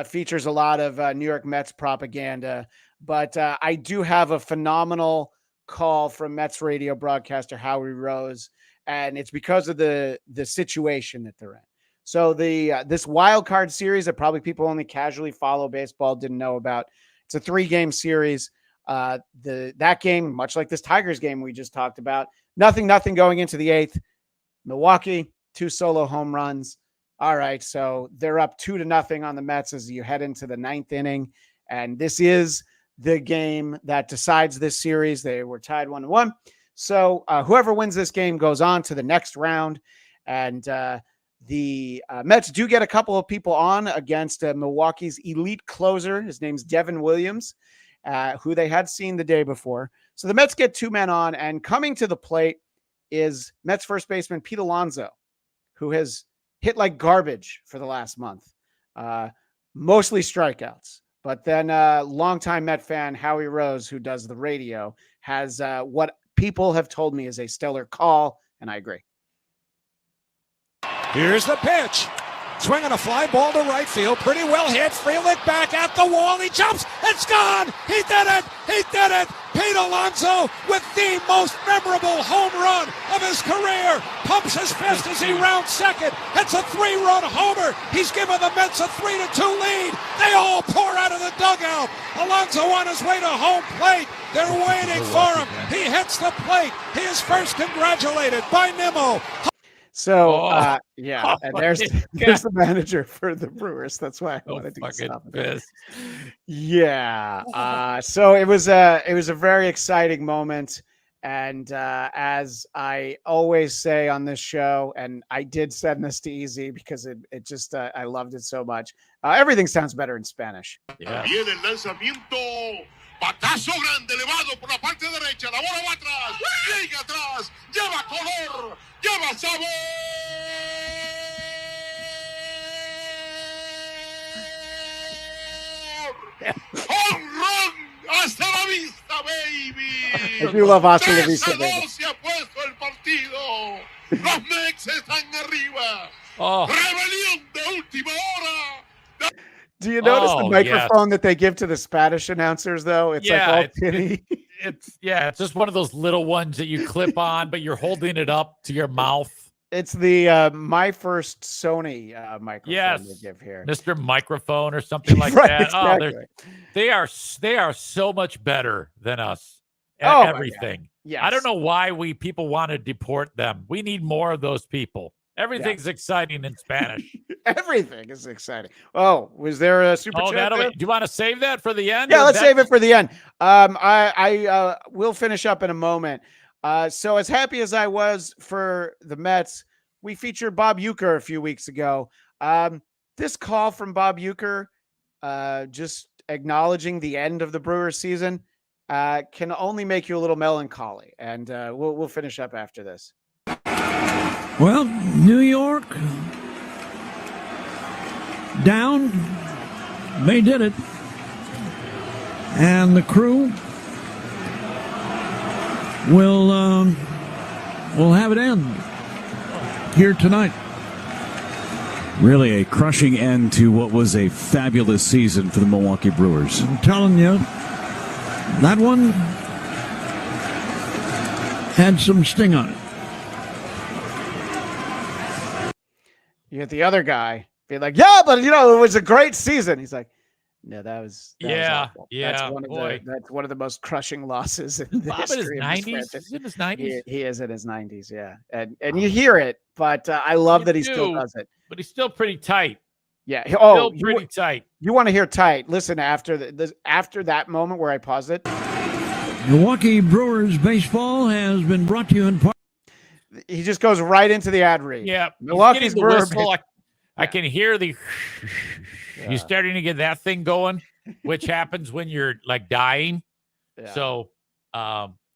features a lot of New York Mets propaganda, but I do have a phenomenal call from Mets radio broadcaster Howie Rose, and it's because of the situation that they're in. So this wild card series that probably people only casually follow baseball didn't know about. It's a 3-game series. That game, much like this Tigers game we just talked about, nothing going into the 8th. Milwaukee, 2 solo home runs. All right, so they're up 2-0 on the Mets as you head into the 9th inning, And this is the game that decides this series. They were tied 1-1. So whoever wins this game goes on to the next round. And the Mets do get a couple of people on against Milwaukee's elite closer. His name's Devin Williams, who they had seen the day before. So the Mets get 2 men on, and coming to the plate is Mets first baseman Pete Alonso, who has hit like garbage for the last month, mostly strikeouts. But then longtime Met fan Howie Rose, who does the radio, has what people have told me is a stellar call, and I agree. Here's the pitch. Swinging a fly ball to right field. Pretty well hit. Frelick back at the wall. He jumps. It's gone. He did it. He did it. Pete Alonso with the most memorable home run of his career. Pumps his fist as he rounds second. It's a 3-run homer. He's given the Mets a 3-2 lead. They all pour out of the dugout. Alonso on his way to home plate. They're waiting for him. He hits the plate. He is first congratulated by Nimmo. So, and there's the manager for the Brewers. That's why I wanted to get stop it. Yeah. So it was a very exciting moment. And as I always say on this show, and I did send this to Easy because it just, I loved it so much. Everything sounds better in Spanish. Viene el lanzamiento. Batazo grande elevado por la parte derecha. La bola va atrás. Llega atrás. Lleva color. Lleva sabor. Home run. Hasta la vista, baby. I do love Hasta la Vista, baby. Se ha puesto el partido. Los Mets están arriba. Rebelión de última hora. Do you notice the microphone that they give to the Spanish announcers, though? It's like all tinny. It's just one of those little ones that you clip on, but you're holding it up to your mouth. It's the My First Sony microphone they give here. Mr. Microphone or something like Right, that. exactly. Oh, they are so much better than us at everything. Yes. I don't know why people want to deport them. We need more of those people. Everything's exciting in Spanish. Everything is exciting. Oh, was there a super chat? Do you want to save that for the end? Yeah, let's save it for the end. I will finish up in a moment. So as happy as I was for the Mets, we featured Bob Uecker a few weeks ago. This call from Bob Uecker, just acknowledging the end of the Brewers season, can only make you a little melancholy. And we'll finish up after this. Well, New York down. They did it. And the crew will have it end here tonight. Really a crushing end to what was a fabulous season for the Milwaukee Brewers. I'm telling you, that one had some sting on it. You get the other guy be like, yeah, but it was a great season. He's like, no, that was awful. That's one of the most crushing losses in the history of this franchise. He's in his 90s. He is in his 90s, yeah. And you hear it, but I love that he still does it. But he's still pretty tight. Yeah. Still pretty tight. You want to hear tight? Listen, after that moment where I paused it. Milwaukee Brewers baseball has been brought to you in part. He just goes right into the ad read. Yeah. Milwaukee's Brewers. I can hear the. You're starting to get that thing going, which happens when you're like dying. Yeah. So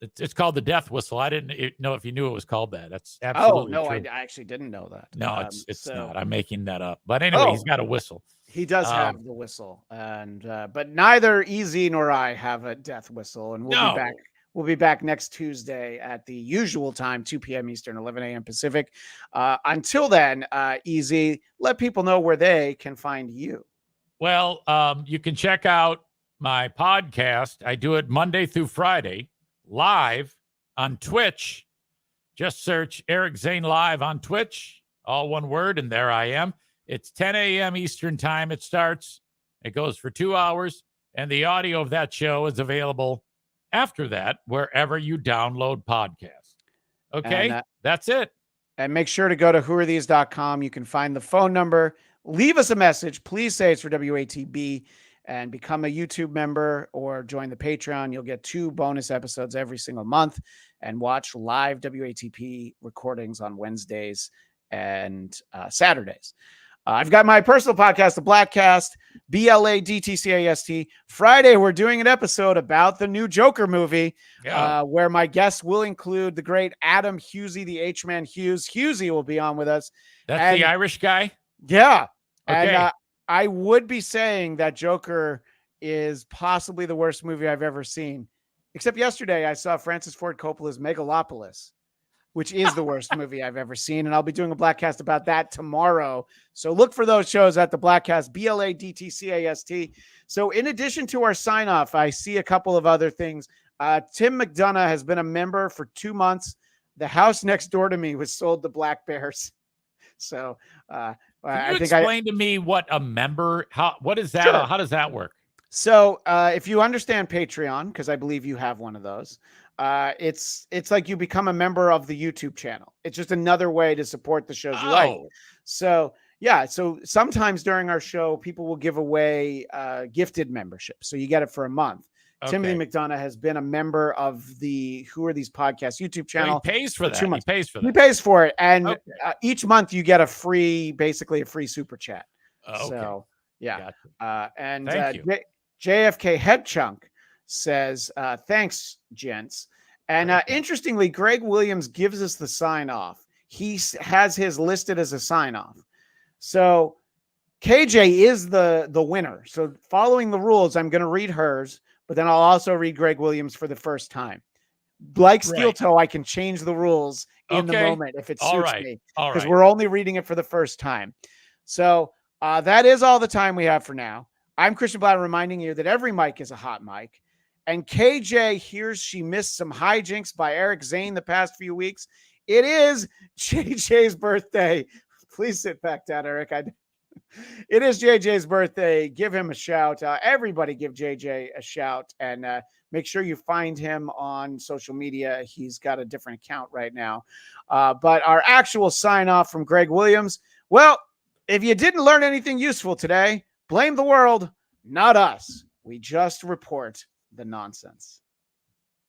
it's called the death whistle. I didn't know if you knew it was called that. That's absolutely true. I actually didn't know that. No, it's not. I'm making that up. But anyway, he's got a whistle. He does have the whistle, and but neither Easy nor I have a death whistle, and we'll be back. We'll be back next Tuesday at the usual time, 2 p.m. Eastern, 11 a.m. Pacific. Until then, Easy, let people know where they can find you. Well, you can check out my podcast. I do it Monday through Friday, live on Twitch. Just search Eric Zane Live on Twitch, all one word, and there I am. It's 10 a.m. Eastern time. It starts. It goes for 2 hours, and the audio of that show is available after that, wherever you download podcasts. Okay, and, that's it. And make sure to go to whoarethese.com. You can find the phone number. Leave us a message. Please say it's for WATB. and become a YouTube member or join the Patreon. You'll get 2 bonus episodes every single month and watch live WATP recordings on Wednesdays and Saturdays. I've got my personal podcast, The Blackcast, BLADTCAST. Friday, we're doing an episode about the new Joker movie, where my guests will include the great Adam Husey, the H-Man Hughes. Husey will be on with us. That's the Irish guy? Yeah. Okay. And I would be saying that Joker is possibly the worst movie I've ever seen. Except yesterday, I saw Francis Ford Coppola's Megalopolis, which is the worst movie I've ever seen. And I'll be doing a Blackcast about that tomorrow. So look for those shows at the Blackcast, BLADTCAST. So in addition to our sign off, I see a couple of other things. Tim McDonough has been a member for 2 months. The house next door to me was sold to Black Bears. So Can you explain to me what a member, what is that? Sure. How does that work? So if you understand Patreon, because I believe you have one of those, it's like you become a member of the YouTube channel. It's just another way to support the shows you like. So yeah, so sometimes during our show, people will give away gifted membership. So you get it for a month. Okay. Timothy McDonough has been a member of the Who Are These Podcasts YouTube channel. He pays for that. 2 months. He pays for that. He pays for it. And each month you get basically a free super chat. Okay. So yeah. And Thank you. JFK Head Chunk says, thanks, gents. And interestingly, Greg Williams gives us the sign off. He has his listed as a sign off. So KJ is the winner. So following the rules, I'm going to read hers, but then I'll also read Greg Williams for the first time. Like Steel Toe, I can change the rules in the moment if it suits me, because we're only reading it for the first time. So that is all the time we have for now. I'm Christian Bladt, reminding you that every mic is a hot mic. And KJ hears she missed some hijinks by Eric Zane the past few weeks. It is JJ's birthday. Please sit back down, Eric. It is JJ's birthday. Give him a shout. Everybody give JJ a shout, and make sure you find him on social media. He's got a different account right now. But our actual sign off from Greg Williams. Well, if you didn't learn anything useful today, blame the world, not us. We just report the nonsense.